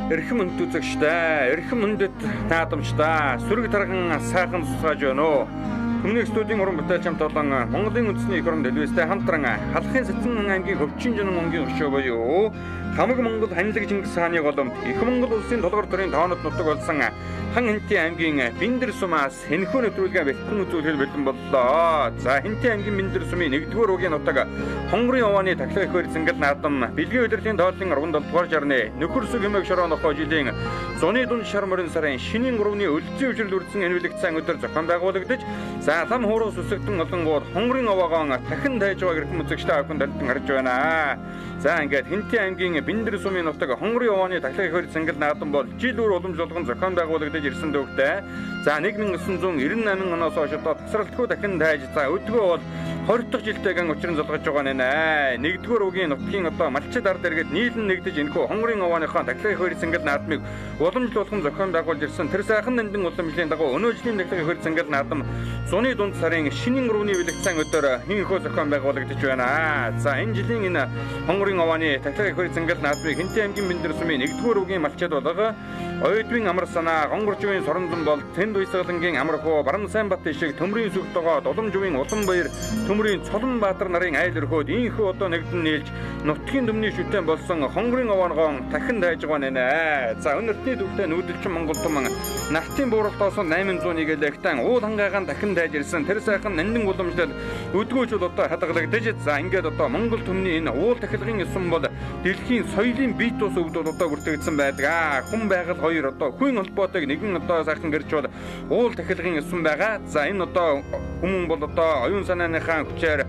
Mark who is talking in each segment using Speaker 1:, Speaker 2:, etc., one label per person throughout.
Speaker 1: Эрхэм үнд үзэгчтэй, эрхэм үндэт наадамчтай, сүрэг тарган сайхан тусгаж байна уу? Өмнөх студийн уран бүтээлч хамт олон Монголын үндэсний эх орон телевизтэй хамтран Халахын Сэцэн аймгийн Хөвчин Жанан өнгийн өшөө буюу Хамаг Монгол Ханилаг Чингис хааны голомт Их Монгол улсын долгор төрийн тоонод нутаг болсон Хан Хэнтийн аймгийн Биндэр сумаас энэхүү нэвтрүүлгээ бэлтгэн үзүүлэх бэлэн боллоо. За Хэнтийн аймгийн Биндэр сумын 1-р угийн нутаг Хонгорын овооны тахлах их хөр зэнгэл наадам бэлгийн удирдлагын тооллын 17-р жарны нөхөрсөг хэмээг шороо нохоо жилийн зуны дунд шар морин сарын шинийн 3-ны өлзий үжирл үрдсэн энэвлэгт сайн өдөр зохион байгуулагдаж за лам хуурус үсэгдэн олонгууд Хонгорын овоогоо дахин тайж байгааг эрхэм үзэгчтэй авахын талдан харж байна. За ингээд Хэнтийн аймгийн Биндэр сумын нутаг Хонгорын овооны тахлах их хөр зэнгэл наадам бол жил бүр уламжлалган зохион байгуулагдаж ирсэн дөвхтэй. За 1998 оноос хойш одоо тасралтгүй дахин тайж за өдгөө бол 20 дахь жилтэйгэн учран залгаж байгаа нэ. 1-р угийн нутгийн одоо малчид ард иргэд нийлэн нэгдэж энэхүү Хонгорын овооныхоо тахлах их хөр зэнгэл наадмыг уламжлуулган зохион байгуулж ирсэн. Тэр сайхан нандин уламжлалын дагуу өнөө жилийн тахлах их хөр зэнгэл наадам зуны дунд сарын шинийн 3-ны бэлэгцэн өдөр хинхөө зохион байгуулагдаж байна. За энэ жилийн энэ Хонгорын овооны тахлах их хөр зэнгэл наадмыг Хэнтийн аймгийн Биндэр сумын 1-р угийн малчид болго Ойдвын амар санаа, Гонгоржувын соронзон бол Тэнд Уйсгалангийн амар хуу, Барам Сайнбат ишиг төмрийн сүгтөгөө, Дуламжувын Улан баяр, төмрийн Цолон Баатар нарын айл өрхөөд ийхүү одоо нэгдэн нийлж нутгийн төмний шүтэн болсон Хонгорын овоогоо дахин тайж байгаа нэ. За өнөртний төвтэй нүүдэлчин Монгол туман нартын бууралтоос 801 лектан уул хангаагаан дахин тайж ирсэн. Тэр сайхан нандин уламжлал өдгөөж одоо хадгалагдаж за ингээд одоо Монгол төмний энэ уул тахилгын ёсон бол дэлхийн соёлын бит ус өвд одоо бүртгэгдсэн байдаг. Хүн байгаль хоёр одоо хүн холбоотойг нэгэн одоо сайхан гэрч бол уул тахилгын ёсон байгаа. За энэ одоо хүмүүс бол одоо оюун санааныхаа хүчээр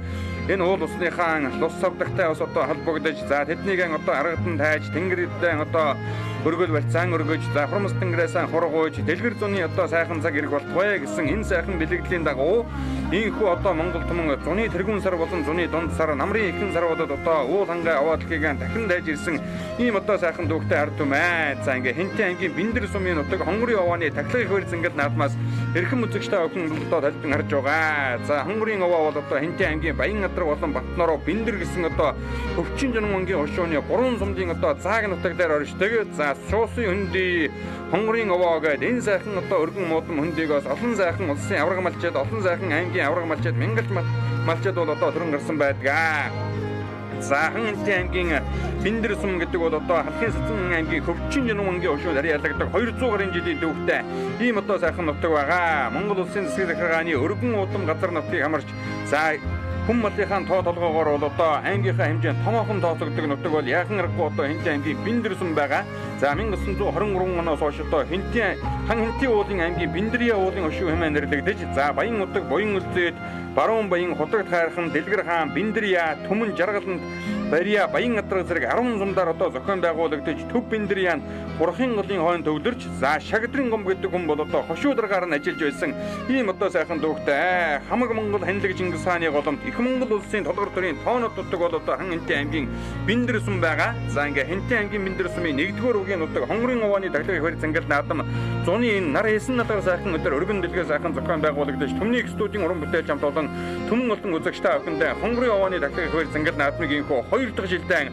Speaker 1: энэ уул усныхаа лус савдагтай бас одоо холбогдож за тэднийг одоо аргадан тайж тэнгэрийн одоо өргөл барьцаан өргөж за хурмс тэнгэрээсээ хургууж дэлгэр зуны одоо сайхан цаг ирэх болтугай гэсэн энэ сайхан бэлэгдлийн дагуу ийхүү одоо Монгол туман зуны тэргүүн сар болон зуны дунд сар намрын ихэнх саруудад одоо уул хангай аваадлыгийн дахин дайж ирсэн ийм одоо сайхан дүүхтэй ард түмэн. За ингээ Хэнтийн аймгийн Биндэр сумын нутаг Хонгорын овооны тахлах их хөр зэнгэл наадмаас эрхэм үзэгчтэй охин болтоо талдан харж байгаа. За Хонгорын овоо бол одоо Хэнтийн аймгийн Баян Адраг болон Батнороо Биндэр гэсэн одоо Хөвчин Жанан өнгийн хошууны 3 сумдын одоо зааг нутаг дээр орж тэгээд за Шуусын хөндөй Хонгорын овоо гэдэг энэ сайхан одоо өргөн муудам хөндийгөөс олон сайхан улсын авраг малчид олон сайхан аймгийн авраг малчид мянгалч малчид бол одоо төрөн гарсан байдаг. За Хэнтийн аймгийн Биндэр сум гэдэг бол одоо Халахын Сэцэн аймгийн Хөвчин Жанан өнгийн хошууд харьяалагддаг 200 гаруй жилийн дөвхтэй ийм одоо сайхан нутаг байгаа. Монгол улсын засгийн захиргааны өргөн удам газар нутгийг хамарч за хүн малынхаа тоо толгоогоор бол одоо аймгийнхаа хэмжээнд томоохон тооцогддог нутаг бол яахан аргагүй одоо Хэнтийн аймгийн Биндэр сум байгаа. За 1923 оноос хойш одоо Хан Хэнтийн уулын аймгийн Биндэрийн уулын өшөө хэмээн нэрлэгдэж за Баян утаг, Буян үлзэд, Баруун Баян, Худагт хайрхан, Дэлгэр хаан, Биндэрия, Түмэн Жаргаланд Бария Баян Адраг зэрэг 10 сумдаар одоо зохион байгуулагдаж Төв Биндэрийн Хурхын голын хойно төвлөрч за Шагдрын гом гэдэг хүн бол одоо хошуударгаар нь ажиллаж байсан ийм одоо сайхан дүүхтэй Хамаг Монгол Ханилаг Чингис хааны голомт Их Монгол улсын толгор төрийн тоонод нутаг бол одоо Хан Хэнтийн аймгийн Биндэр сум байгаа. За ингээ Хэнтийн аймгийн Биндэр сумын 1-р угийн нутаг Хонгорын овооны тахлах их хөр зэнгэл наадам зуны энэ нар хийсэн надар сайхан өдөр өргөн дэлгээ сайхан зохион байгуулагдаж Төмний их студийн уран бүтээлч хамт олон түмэн олон үзэгчтэй авахтай Хонгорын овооны тахлах их хөр зэнгэл наадмыг инхүү 2 дахь жилдээ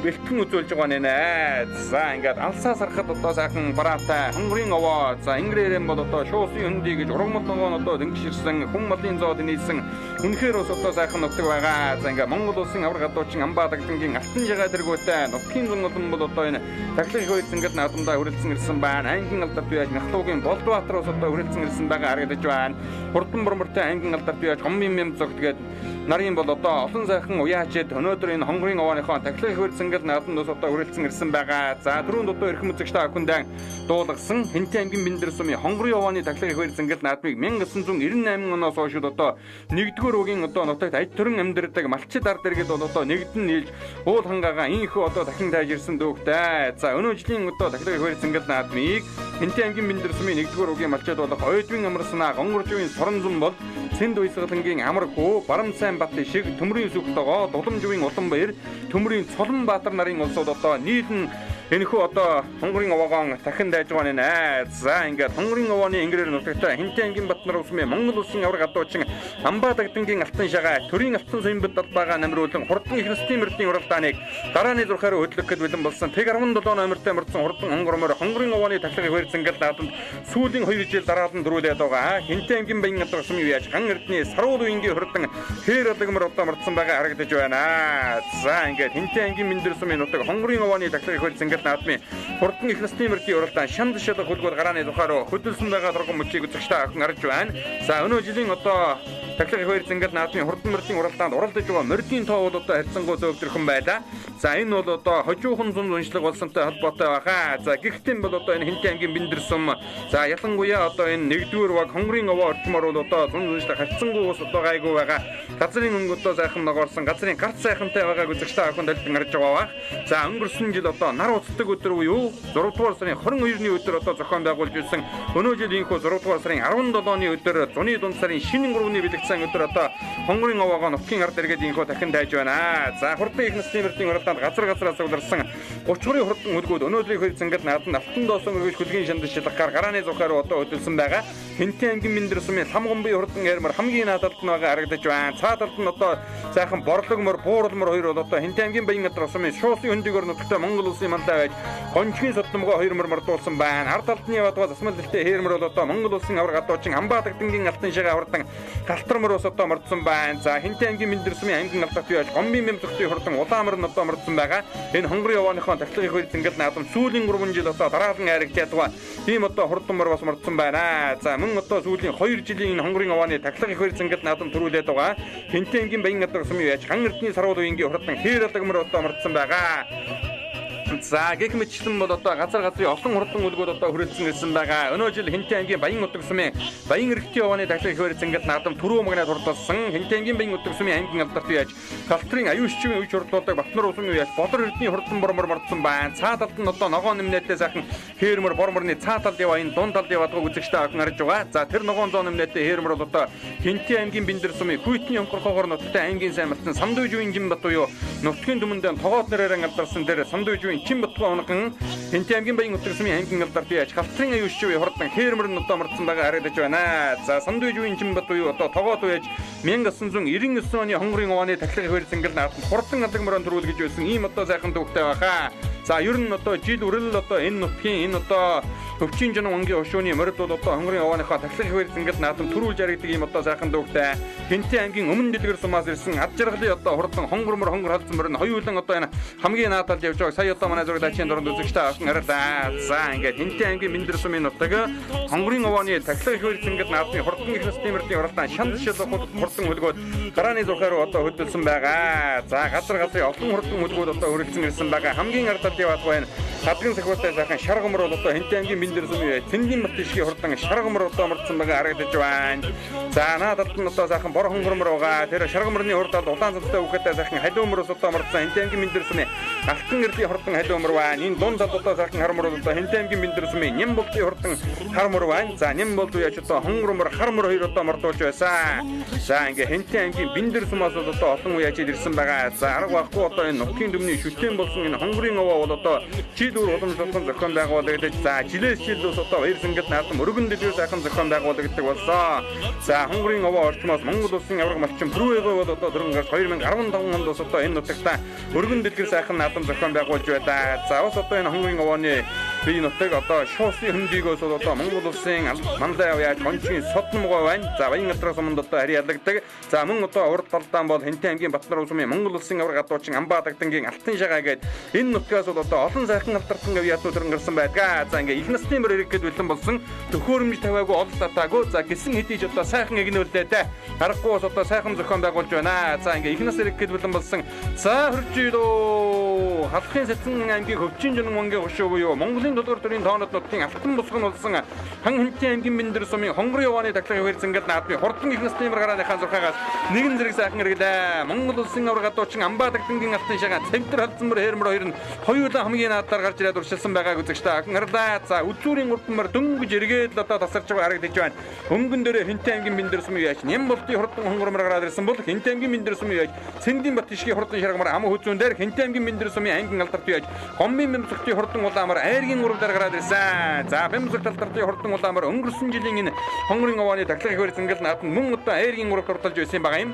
Speaker 1: бэлтгэн үзүүлж байгаа нэ. За ингээд алсаас харахад одоо сайхан бараатай Хонгорын овоо за ингэрээрэн бол одоо Шуусын хөндөй гэж ургамал ногоон одоо дөнгөширсэн хүн малын зоод нийлсэн үнэхээр бас одоо сайхан нутаг байгаа. За ингээд Монгол улсын авраг гадуучин Амбаадагдангийн алтан жагаа дэргүүтэй нутгийн зунгал бол одоо энэ тахлах их хөр зэнгэл наадамдаа хүрэлцэн ирсэн байна. Аймгийн алдарт бияж Нахлуугийн Болдбаатараас одоо хүрэлцэн ирсэн байгаа харагдаж байна. Хурдан бормортой аймгийн алдарт бияж Гомбын мэм зогтгээд нарын бол одоо олон сайхан уяачид өнөөдөр энэ Хонгорын овооныхоо тахлах их хөр зэнгэл наадамдаас одоо хүрэлцэн ирсэн байгаа. За түрүүнд одоо эрхэм үзэгчтэй ахундаа дуулгасан Хэнтийн аймгийн Биндэр сумын Хонгорын овооны тахлах их хөр зэнгэл наадмыг 1998 оноос хойш одоо 1-р угийн одоо нутагт аж төрөн амьдардаг малчид ард иргэд бол одоо нэгдэн нийлж уул хангаагаа ийхүү одоо дахин тайж ирсэн дүүхтэй. За өнөө жилийн одоо тахлах их хөр зэнгэл наадмыг Хэнтийн аймгийн Биндэр сумын 1-р угийн малчид болох Ойдвын амар санаа, Гонгоржувын соронзон бол Тэнд Уйсгалангийн амар хуу, Барам Сайнбат ишиг, төмрийн сүгтөгөө, Дуламжувын Улан баяр, төмрийн Цолон Баатар нарын улсууд одоо нийлэн Энэхүү одоо хонгорын овоогоо дахин дайж байгаа нэ. За ингээд хонгорын овооны ингэрээр нутагтай Хинтээ аймгийн Батнар усмын Монгол улсын авраг адуучин Амбаа дагдангийн алтан шагаа төрийн алтан соён бод албаага намруулан хурдан их насны мөрдийн уралдааныг дарааны зурхаараа хөтлөхөд бэлэн болсон. Тэг 17 номертэй мөрдсөн хурдан хонгормоор хонгорын овооны тахлагыг хөрцөнгөл нааданд сүүлийн 2 жил дараалан дөрүүлээд байгаа. Хинтээ аймгийн баян газар усмын яаж ган эрдний саруул үеингийн хурдан хээр алгамар одоо мөрдсөн байгаа харагдаж байна. За ингээд Хинтээ аймгийн Мэндэр сумын нутаг хонгорын овооны тахлагыг хөрцөнгөл наадмын хурдан их насны мөрдийн уралдаан шанд шалга хөлгүүд гарааны зурхаараа хөдөлсөн байгаа турган мөчийг үзэгчтэй охин харж байна. За өнөө жилийн одоо тахлагын хоёр зингээл наадмын хурдан мөрдийн уралдаанд оролцож байгаа мөрдийн тоо бол одоо харьцангуй зөвдөрхөн байлаа. За энэ бол одоо хожуухан зун уншлаг болсонтой холбоотой байгаа. За гэхдээ бол одоо энэ Хинтээ аймгийн Мэндэр сум за ялангуяа одоо энэ нэгдүгээр баг хонгорын овоо орчмоор бол одоо зун уншлаг харьцангуй ус одоо гайгүй байгаа. Газрын өнгө одоо сайхан ногоорсон газрын гарц сайхантай байгааг үзэгчтэй охин дэлгэн харж байгаа. За өнгөрсөн жил одоо нар уцдаг өдөр буюу 6 дугаар сарын 22-ны өдөр одоо зохион байгуулж ирсэн. Өнөө жил инхүү 6 дугаар сарын 17-ны өдөр зуны дунд сарын шинэ 3-ны бэлэгдсэн өдөр одоо хонгорын овоогоо нутгийн ард эргээд инхүү дахин дайж байна. За хурдан их насны мөрдийн уралдаанд газраас уларсан 30 хурдан хөлгүүд өнөөдрийн хоёр зангид нааданд алтан доосон өргөж хөлгийн шанд шилгахаар гарааны зурхаар одоо хөдөлсөн байгаа. Хинтээ аймгийн Мэндэр сумын лам гомбын хурдан ярмар хамгийн наадалд нь байгаа харагдаж байна. Цаадалд нь одоо сайхан борлогмор бууралмор хоёр бол одоо Хинтээ аймгийн баян газар сумын шуусын хөндөгөр нутагтай Монгол улсын мантай байж гончгийн судмгоо хоёр мөрдуулсан байна. Ард талдны явдгаа засмал дэлтэй хээрмөр бол одоо Монгол улсын авраг адуучин Амбаа дагдангийн алтан шагаа хурдан галтармор ус одоо мордсон байна. За Хинтээ аймгийн Мэндэр сумын аймгийн алдагт яаж гомбын мэмзэгтийн хурдан улаамар нь одоо мордсон байгаа. Энэ хонгорын овооныхон тахлагын хоёр зингээл наадам сүүлийн 3 жил одоо дараалан айрагчаад байгаа. Ийм одоо хурданмор бас мордсон байна. За мөн одоо сүүлийн 2 жилийн энэ хонгорын овооны тахлагын хоёр зингээл наадам төрүүлээд байгаа. Хинтээ аймгийн баян газар сумын яаж ган эрдний саруул үеингийн хурдан хээр алгамар одоо мордсон байгаа. За гэх мэтчлэн бол одоо газрын олон хурдан үлгүүд одоо хүрээлцэн ирсэн байгаа. Өнөө жил Хинтээ аймгийн баян утга сумын баян эрхтийн овооны тахлагын хоёр зингээл наадам түрүү магнад хурдалсан. Хинтээ аймгийн баян утга сумын аймгийн алдарт яаж Галтрын аюушчгийн үеч хурдуулдаг Батнар усан үеэс Бодор эрдний хурдан бормор мордсон байна. Цааталд нь одоо ногоон нэмнэттэй сайхан хээрмөр борморны цааталд яваа энэ дунд талд яваадаг үзэгчтэй охин харж байгаа. За тэр ногоон зоон нэмнэттэй хээрмөр бол одоо Хинтээ аймгийн Мэндэр сумын Хүйтний онкорхоогоор нутагтай аймгийн сайн малтан Самдуйжуун Жимбат буюу нутгийн дүмэндээ тогоод нэрээр алдарсан дээр Самдуйжуун Чимбатгүй онхон Хинтээ аймгийн баян утга сумын аймгийн алдарт яаж Галтрын аюушчгийн хурдан хээрмөр нь одоо мордсон байгаа харагдаж байна. За Самдуйжуун Жимбат буюу одоо тогоод байж 1999 оны хонгорын овооны тахлагын хоёр зингэл наадам хурдан алгамраа төрүүлгэж байсан ийм одоо сайхан төвхтэй баха. За ер нь одоо жил үрэл одоо энэ нутгийн энэ одоо өвчин жин онгийн ушууны морд бол одоо хонгорын овооныхоо тахлагын хоёр зингэл наадам төрүүлж яригдаг ийм одоо сайхан төвхтэй. Хинтээ аймгийн өмнө дэлгэр сумаас ирсэн ад жаргалын одоо хурдан хонгормор хонгор халдсан морд хоёулан одоо энэ хамгийн наадалд явж байгаа. Сая одоо манай зурагчийн дуранд үзэгчтэй охин хараа. За ингээд Хинтээ аймгийн Мэндэр сумын нутаг хонгорын овооны тахлагын хоёр зингэл наадмын хурдан их насны мордын уралдаан шанд шилэг хурдан хөлгүүд гарааны зурхаар одоо хөдөлсөн байгаа. За газрын олон хурдан хөлгүүд одоо хүрэлцэн ирсэн байгаа. Хамгийн ард талд яваад байна. Хадган сахиутай сайхан шаргамор бол одоо Хинтээ аймгийн Мэндэр сумын Цэндийн бат ишгийн хурдан шаргамор одоо мордсон байгаа харагдаж байна. За наадалд нь одоо сайхан бор хонгормор байгаа. Тэр шаргаморны хурдад улаан цанцтай үхэтэй сайхан халиумор ус одоо мордсон Хинтээ аймгийн Мэндэр сумын алтан эрдийн хурдан халиумор байна. Энэ дунд талд одоо сайхан хармор бол одоо Хинтээ аймгийн Мэндэр сумын Нямболтын хурдан хармор байна. За Нямболт яаж одоо хонгормор хармор хоёр одоо мордуулж байсан. За ингээ Хинтээ аймгийн Мэндэр сумаас бол одоо олон үе ажил ирсэн байгаа. За арга байхгүй одоо энэ нутгийн төмний шүтэн болсон энэ хонгорын овоо бол одоо жил бүр уламжлалсан зохион байгуулагдаж за жилээс жил ус одоо хоёр зингэл наадам өргөн дэлгэр сайхан зохион байгуулагддаг болсон. За хонгорын овоо орчмоос Монгол улсын авраг малчин Бүрвээгөө бол одоо 2015 онд ус одоо энэ нутагта өргөн дэлгэр сайхан наадам зохион байгуулж байлаа. За ус одоо энэ хонгорын овооны бие нутаг одоо шуусын хөндийгөөс бол одоо Монгол улсын мандаа яаж гончгийн судмгоо байна. За баян газраас өмнө одоо харьяалагддаг. За мөн одоо урд талдаан бол Хинтээ аймгийн Батнар сумын Монгол улсын авраг адуучин Амбаа дагдангийн алтан шагаа гээд энэ нутгаас бол одоо олон сайхан алдарсан авиатууд төрөнгөрсөн байдаг. За ингээ их насны мөр ирэх гээд бэлэн болсон. Төхөөрөмж тавиагүй ол татаагүй. За гисэн хэдийж одоо сайхан игнүүлдээ те. Харахгүй бас одоо сайхан зохион байгуулж байна. За ингээ их нас ирэх гээд бэлэн болсон. За хөрж идөө халахын Сэцэн аймгийн Хөвчин Жонон онгийн хушуу буюу Монголын 37 төрийн тоонод нутгийн алтан бусган болсон хан хинтийн аймгийн Мэндэр сумын хонгорын явааны тахлагыг хэрэгцэнгээд наадмын хурдан их насны гарааныхаа зурхаагаас нэгэн зэрэг сайхан хэрэглээ. Монгол улсын авраг гадуучин Амбаатагдгийн алтан шагаа цавтар халдсанбар хээрмөр хоёр нь хоёулаа хамгийн наадаар гарч ирээд уршилсан байгааг үзэгчтэй охин харлаа. За үзүүрийн урдмар дөнгөж эргээд л одоо тасарч байгаа харагдаж байна. Өнгөн дээрээ хинтийн аймгийн Мэндэр сумын яаж Нямболтын хурдан хонгормор гараад ирсэн бол хинтийн аймгийн Мэндэр сумын яаж Цэндийн бат тишгийн хурдан шаргамар ам хүзүүн дээр хинтийн аймгийн Мэндэр сумын аймгийн алдарт яаж Гомбын Бэмсэгтийн хурдан улаамар айргийн урав дээр гараад ирсэн. За Бэмсэгт алдартын хурдан улаамар өнгөрсөн жилийн энэ хонгорын овооны тахлагыг хэрэгцэнгэл наадмын мөн одоо айргийн урав дурталж байсан байгаа юм.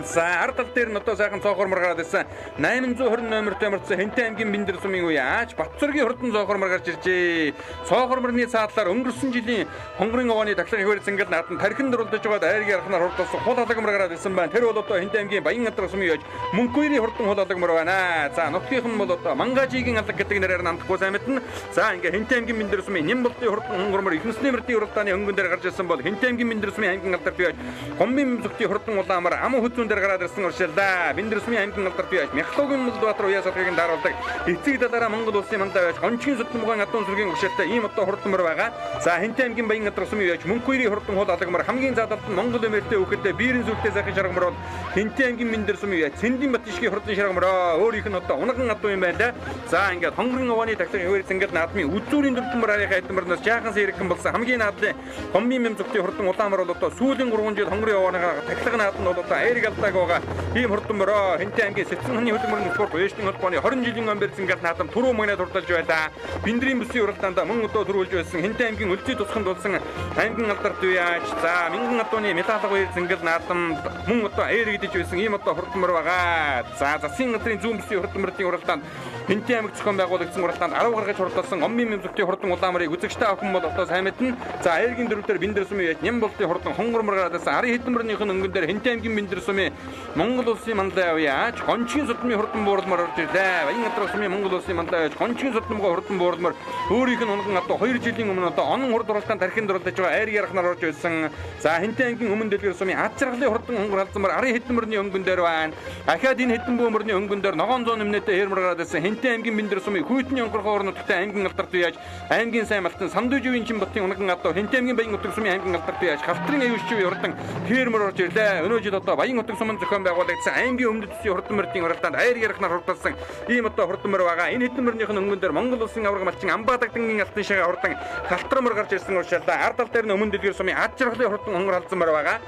Speaker 1: За ард тал дээр нь одоо сайхан цоохормор гараад ирсэн 820 номертой марцсан хинтийн аймгийн Мэндэр сумын үе аач Батцэргийн хурдан цоохормор гарч иржээ. Цоохорморны цаатлаар өнгөрсөн жилийн хонгорын овооны тахлагыг хэрэгцэнгэл наадмын тархин дурулдаж байгаа айргийн арханаар хурдсан хул халагмар гараад ирсэн байна. Тэр бол одоо хинтийн аймгийн Баянгатар сумын яж Мөнхбөөрийн хурдан хул халагмар байна. За нутгийнхан бол одоо Мангажигийн алаг гэдэг нэрээр намдахгүй сайн мэднэ. За ингээ хинтийн аймгийн Мэндэр сумын Нямболтын хурдан хонгормор ихнэсний мөрдийн уралдааны өнгөн дээр гарч ирсэн бол хинтийн аймгийн Мэндэр сумын аймгийн алдарт яж Гомбын Бэмсэгтийн хурдан улаамар ам хүзүүн дээр гараад ирсэн уршилдаа. Мэндэр сумын аймгийн алдарт яж Мяхлуугийн Мулбаатар уяа салхийг даруулдаг. Эцэг далаараа Монгол улсын мандаа байж гончгийн судалмгаан адуун сүргийн уршилтай ийм одоо хурдмар байгаа. За хинтийн аймгийн Баянгатар сумын яж Мөнхбөөрийн хурдан хул халагмар хамгийн заадалт нь Монгол эмээлтэй хөхөдөө биерэн зүгтээ сайхан шаргамар бол хинтийн аймгийн Мэндэр сумын яж Цэндийн бат тишгийн хурдан шаргамар өөрийнх нь одоо унган адуун юм байна да. За ингээд хонгорын овооны тахлагыг хэрэгцэнгээд наадмын үзүүрийн дөрвөн арийн хайдмарнаас жаахан сэрэгхэн болсон хамгийн наадлын Гомбын Бэмсэгтийн хурдан улаамар бол одоо сүүлийн 3 жил хонгорын овооныхаа тахлаг наадмын бол одоо айрыг алдааг байгаа. Ийм хурдмар хинтийн аймгийн Сэцэн ханы хөдөлмөрийн спорт уяшны холбооны 20 жилийн өн барьцангаад наадам түрүү мөнгө дурдалж байлаа. Биндрийн бүсийн уралдаанд мөн одоо төрүүлж байсан хинтийн аймгийн өлзий тусганд болсон аймгийн алдарт үеач за мянган адууны металлаг үеэр зингэл наадам мөн одоо айр гэдэж байсан ийм одоо хурдмар байгаа. За засгийн газрын зүүн бүсийн хурдмарын уралдаанд хинтийн аймаг зохион байгуулагчсан уралдаанд 10 гаргаж хурдалсан Гомбын Бэмсэгтийн хурдан улаамарыг үзэгчтэй охин бол одоо сайн мэднэ. За айргийн дөрвдөр Мэндэр сумын яж Нямболтын хурдан хонгормор гараад ирсэн ари хэдмэрнийх нь өнгөн дээр хинтийн аймгийн Мэндэр сумын Монгол улсын мандаа яваач гончгийн судалмын хурдан буурлмаар орж ирлээ. Баянгатар сумын Монгол улсын мандаа яваач гончгийн судалмын хурдан буурлмаар өөрийнх нь унган одоо 2 жилийн өмнө одоо онон хурд уралдаанд тархин дурлаж байгаа айр ярахнаар орж ирсэн. За хинтийн аймгийн өмнө дэлгэр сумын ад жаргалын хурдан хонгор халдсамар ари хэдмэрний өнгөн дээр байна. Ахаад энэ хэдэн бөөмөрний өнгөн дээр ногоон зүүн нэмнэтэ хэрмэр гараад ирсэн хинтийн аймгийн Мэндэр сумын хүйтний онгорхоо орноттой аймгийн алдарт яаж аймгийн сайн малтан Самдүйживийн Чинбатын унган адуу хинтийн аймгийн Баянгатар сумын аймгийн алдарт яаж хавтрын аюулчгүй урдан хэрмэр орж ирлээ. Өнөө жил одоо Баянгатар сумын зохион байгуулагдсан аймгийн өмнөд төсвийн хурдан мөрдийн уралдаанд айр ярахнаар хурдалсан ийм одоо хурдмар байгаа. Энэ хэдэн мөрнийх нь өнгөн дээр Монгол улсын авраг малчин Амбаатагдгийн алтан шагаа хурдан халтрамар гарч ирсэн уушаалаа. Ард тал дээр нь өмнө дэлгэр сумын ад жаргалын хурдан хонгор халдсанмар байгаа.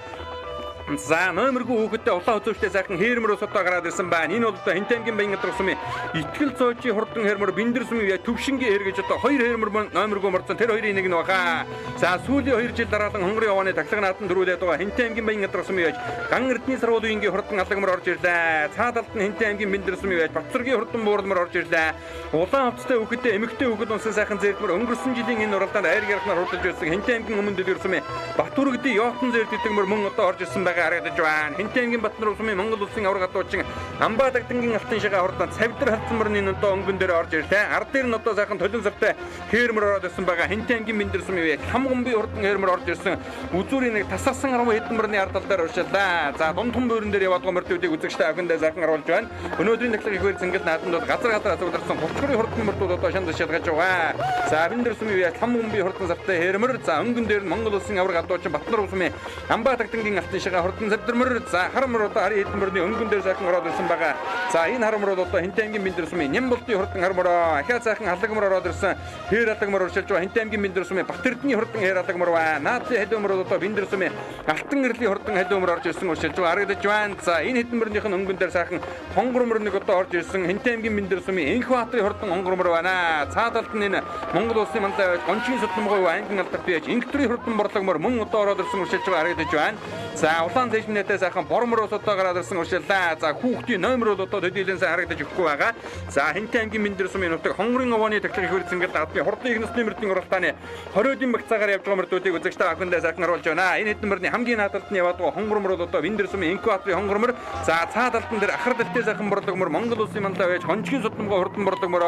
Speaker 1: За номергүй хүүхэдтэй улаан хөзөөштэй сайхан хэрмэр ус одоо гараад ирсэн байна. Энэ бол одоо хинтийн аймгийн Баянгатар сумын итгэл зоочийн хурдан хэрмэр Мэндэр сумын төвшингийн хэр гэж одоо 2 хэрмэр номергүй марцсан тэр хоёрын нэг нь баха. За сүүлийн 2 жил дараалан хонгорын овооны тахлаг наадам дөрүүлээд байгаа хинтийн аймгийн Баянгатар сумын яж ган эрдний сарвал үеийн хурдан аллагмар орж ирлээ. Цаад талд нь хинтийн аймгийн Мэндэр сумын яж Батцэргийн хурдан буурлмар орж ирлээ. Улаан хувцастай хүүхэдтэй эмэгтэй хүүхэд унсан сайхан зэрдмэр өнгөрсөн жилийн энэ уралдаанд айр ярахнаар хурдалж байсан хинтийн аймгийн өмнө дэлгэр сумын Батүрэгдийн Йотон зэрдэтгмэр мөн одоо орж ирсэн байгаа харагдаж байна. Хинтийн аймгийн Батнар сумын Монгол улсын авраг гадуучин Амбаатагдгийн алтан шагаа хурдан цавтар халдсамрын одоо өнгөн дээр орж ирлээ. Ард дээр нь одоо сайхан толон сартай хэрмэр ороод ирсэн байгаа. Хинтийн аймгийн Мэндэр сумын үе хам гомбын хурдан хэрмэр орж ирсэн. Үзүүрийн нэг тасарсан 10 хэдэн мөрний ард тал дээр уршилаа. За дундхан бөөрөн дээр яваад гомөртүүдийг үзэгчтэй авиндаа сайхан харуулж байна. Өнөөдрийн таглаг ихээр зингэл наадамд бол газар асууларсан 30 хурдан мөртүүд одоо шанд шалгаж байгаа. За Мэндэр сумын үе хам гомбын хурдан сартай хэрмэр. За өнгөн дээр нь Монгол улсын авраг гадуучин Батнар сумын Амбаатагдгийн алтан шагаа хурдан цавтармөр. За харамр одоо ари хэдмэрний өнгөн дээр сайхан ороод ирсэн байгаа. За энэ харамр бол одоо хинтийн аймгийн Мэндэр сумын Нямболтын хурдан харамр ахаа сайхан аллагмар ороод ирсэн. Хэр аллагмар уршилж байгаа хинтийн аймгийн Мэндэр сумын Батэрдний хурдан хэр аллагмар байна. Наадын халиумар бол одоо Мэндэр сумын Алтан эрлийн хурдан халиумар орж ирсэн уршилж байгаа харагдаж байна. За энэ хэдмэрнийх нь өнгөн дээр сайхан хонгормор нэг одоо орж ирсэн хинтийн аймгийн Мэндэр сумын Энхбаатарын хурдан хонгормор байна. Цаад талд нь энэ Монгол улсын мандаа гончгийн судалмгой аймгийн алдарт бияж Инхтрийн хурдан борлогмор мөн одоо ороод ирсэн уршилж байгаа харагдаж байна. За улаан зэжмнэтээ сайхан бормор ус одоо гараад ирсэн уршиллаа. За хүүхдийн номер бол одоо төдийлэн сайн харагдаж өгөхгүй байгаа. За хинтийн аймгийн Мэндэр сумын нутаг хонгорын овооны тахлагыг хэрэгцэнгээд наадмын хурдан ихнэсний мөрдийн уралдааны 20-ийн багцаагаар явж байгаа мөрдүүдийг үзэгчтэй ахындаа сайхан харуулж байна. Энэ хэдэн мөрний хамгийн наадалд нь яваад байгаа хонгормор бол одоо Мэндэр сумын Энхбаатарын хонгормор. За цаад талдан дээр ахар дэлтэй сайхан борлогмор Монгол улсын мандаа байж гончгийн судалмгой хурдан борлогмор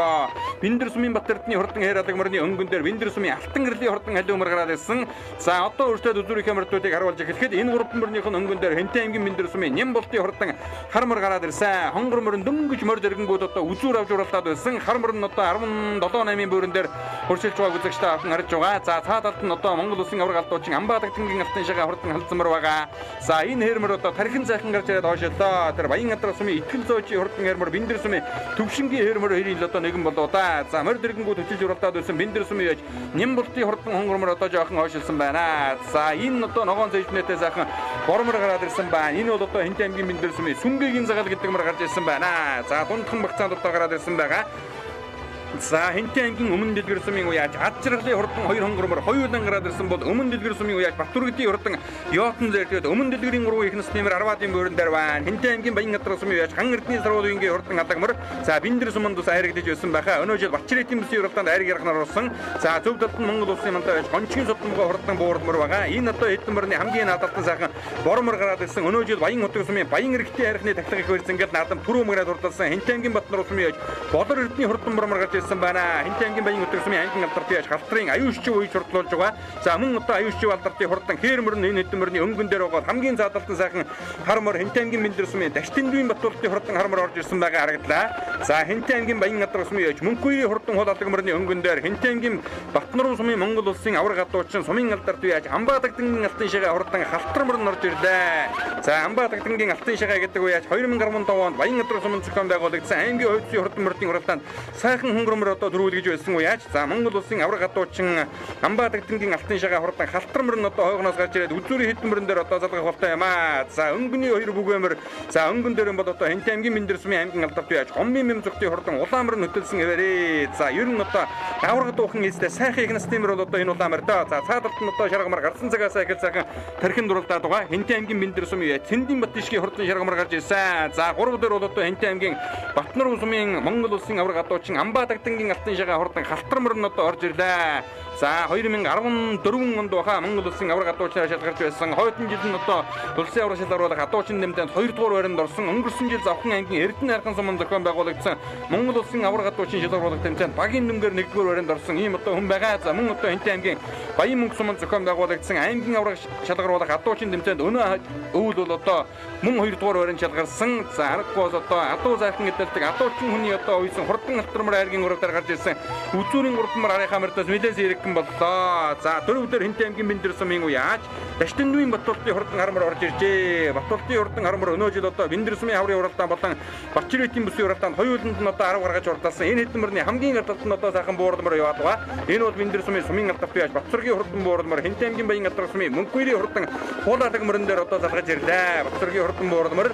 Speaker 1: Мэндэр сумын Батэрдний хурдан хэр аллагморны өнгөн дээр Мэндэр сумын Алтан эрлийн хурдан халиумар гараад ирсэн. За одоо өөртөө үзүүрийнхээ мөрдүүдийг харуулж эхлэхэд энэ гурван мөрнийх нь өнгөн дээр Хэнтэй аймгийн Мэндэр сумын Нямболтын хурдан хармар гараад ирсэн. Хонгор мөрөн дөнгөж морь дэргэнгүүд одоо үзүүр авч уралдаад байсан. Хармар нь одоо 17-8-ын бүрэн дээр хурцлж байгааг үзэгчтэй авах харж байгаа. За цаадалт нь одоо Монгол улсын авраг алдуучин Амбаатагтангийн алтан шагаа хурдан халдсанмар байгаа. За энэ хэрмэр одоо тархин зайхан гарч ирээд хойшлоо. Тэр Баян Гадар сумын Итгэл зоочи хурдан хэрмэр Мэндэр сумын Төвшингийн хэрмэр хоёрын л одоо нэгэн болоо да. За морь дэргэнгүүд хөчилж уралдаад байсан Мэндэр сумын яж Нямболтын хурдан хонгор мөр одоо жоохон хойшилсан байна. За энэ одоо ногоон зэжнэтээ сайхан бормор гараад ирсэн байна. Энэ бол одоо Хэнтэй аймгийн Мэндэр сумын Сүнгэгийн загаал гэдэг мөр гарч ирсэн байна. За дундхан багцаанд одоо гараад ирсэн байгаа. За Хэнтэй аймгийн өмнө дэлгэр сумын уяаж ад жаргалын хурдан хоёр хонгормор хоёулан гараад ирсэн бол өмнө дэлгэр сумын уяаж Батүргэдийн хурдан Йотон зэрэгт өмнө дэлгэрийн 3 их насны нэмэр 10-ийн бөөрөн дээр байна. Хэнтэй аймгийн Баян Гадар сумын уяаж Ган эрдний сарвуулынгийн хурдан алагмар. За Мэндэр суманд ус айрагдж байсан байхаа. Өнөө жил Бачрэтийн бүсийн уралдаанд айраг ярахнаар орсон. За зөв талд нь Монгол улсын мантай байж гончгийн судалмгаа хурдан буурлмар байгаа. Энэ одоо хэдэн мөрний хамгийн наадалтан сайхан бормор гараад ирсэн. Өнөө жил Баян Утга сумын Баян эрэгтэй хайрхны тагтаг их барьсан ингээд наадам түрүү мөрөд хурдалсан. Хэнтэй аймгийн Батнар сумын уяаж Болор эрдний хурдан бормор гарч ирсэн байна. Хэнтэй аймгийн Баян Утга сумын аймгийн алдартай яаж халтрын аюушчиг үе шурдлуулж байгаа. За мөн одоо аюушчиг алдартын хурдан хээрмөр нь энэ хэдэн мөрний өнгөн дээр байгаа хамгийн заадалтан сайхан хармор Хэнтэй аймгийн Мэндэр сумын Даштэндүийн Батуултын хурдан хармор орж ирсэн байгаа харагдлаа. За Хэнтэй аймгийн Баян Гадар сумын яж Мөнхбүрийн хурдан хол алгамрны өнгөн дээр Хэнтэй аймгийн Батнар сумын Монгол улсын авраг гадуучин сумын алдарт яаж Амбаатагтангийн алтан шагаа хурдан халтармор нь орж ирлээ. За Амбаатагтангийн алтан шагаа гэдэг үеж 2015 онд Баян Гадар сумын зохион байгуулагдсан аймгийн хувьцын хурдан мөрдийн уралдаанд сайхан хонгормор одоо дөрүүлгэж байсан үеж за Монгол улсын авраг гадуучин Амбаатагтангийн алтан шагаа хурдан халтармор нь одоо хойгоноос гарч ирээд үзүүрийн хэдэн мөрөн дээр одоо залгах болтой юм аа. За өнгөний хоёр бүгээмэр за өнгөн дээр бол одоо Хэнтэй аймгийн Мэндэр сумын аймгийн алдарт яаж гомбын мэм зүгтийн хурдан улаамар нь хөтөлсөн хэвээрээ. За ер нь одоо авраг дуухан эстэй сайхан их насны мөр бол одоо энэ улаамар да. За цаадалт нь одоо шаргамар гарсан цагаас ахил сайхан тархин дурлаад байгаа. Хэнтэй аймгийн Мэндэр сумын Цэндийн Батишгийн хурдан шаргамар гарч ирсэн. За 3 дээр бол одоо Хэнтэй аймгийн Батнар сумын Монгол улсын авраг гадуучин Амбаатагтангийн алтан шагаа хурдан халтармор нь одоо орж ирлээ. За 2014 онд баха Монгол улсын авраг гадуучнаар шалгарч байсан. Хойдон жил нь одоо улсын авраг шалгаруулах гадуучин нэмтэнд 2 дугаар байранд орсон. Өнгөрсөн жил Завхан аймгийн Эрдэнэ хайрхан сумын зохион байгуулагдсан Монгол улсын авраг гадуучин шалгаруулах тэмцээнд багийн дүнгээр 1 дугаар байранд орсон. Ийм одоо хүн байгаа. За мөн одоо Хэнтэй аймгийн Баян мөнгө сумын зохион байгуулагдсан аймгийн авраг шалгаруулах гадуучин тэмцээнд өнөө өвөл бол одоо мөн 2 дугаар байранд шалгарсан. За аргагүй одоо адуу зайхан гэдэлдэг адуучин хүний одоо үйсэн хурдан алтармар айргийн уралдаар гарч ирсэн. Үзүүрийн гурдмар арийнхаа мартаас нэлээс иргэн боллоо. За дөрөвдөр Хэнтэй аймгийн Мэндэр сумын уяаж Даштэндүийн Батуултын хурдан хармар орж иржээ. Батуултын хурдан хармар өнөө жил одоо Мэндэр сумын хаврын уралдаан болон Бачрэтийн бүсийн уралдаанд хоёуланд нь одоо 10 гаргаж уралдаалсан. Энэ хэдэн мөрний хамгийн алдарт нь одоо сайхан буурлмар яваад байгаа. Энэ бол Мэндэр сумын алдарт яаж Батцэргийн хурдан буурлмар Хэнтэй аймгийн Баян Гадар сумын Мөнхбүрийн хурдан хуулаад мөрөн дээр одоо залгаж ирлээ. Батцэргийн хурдан буурлмар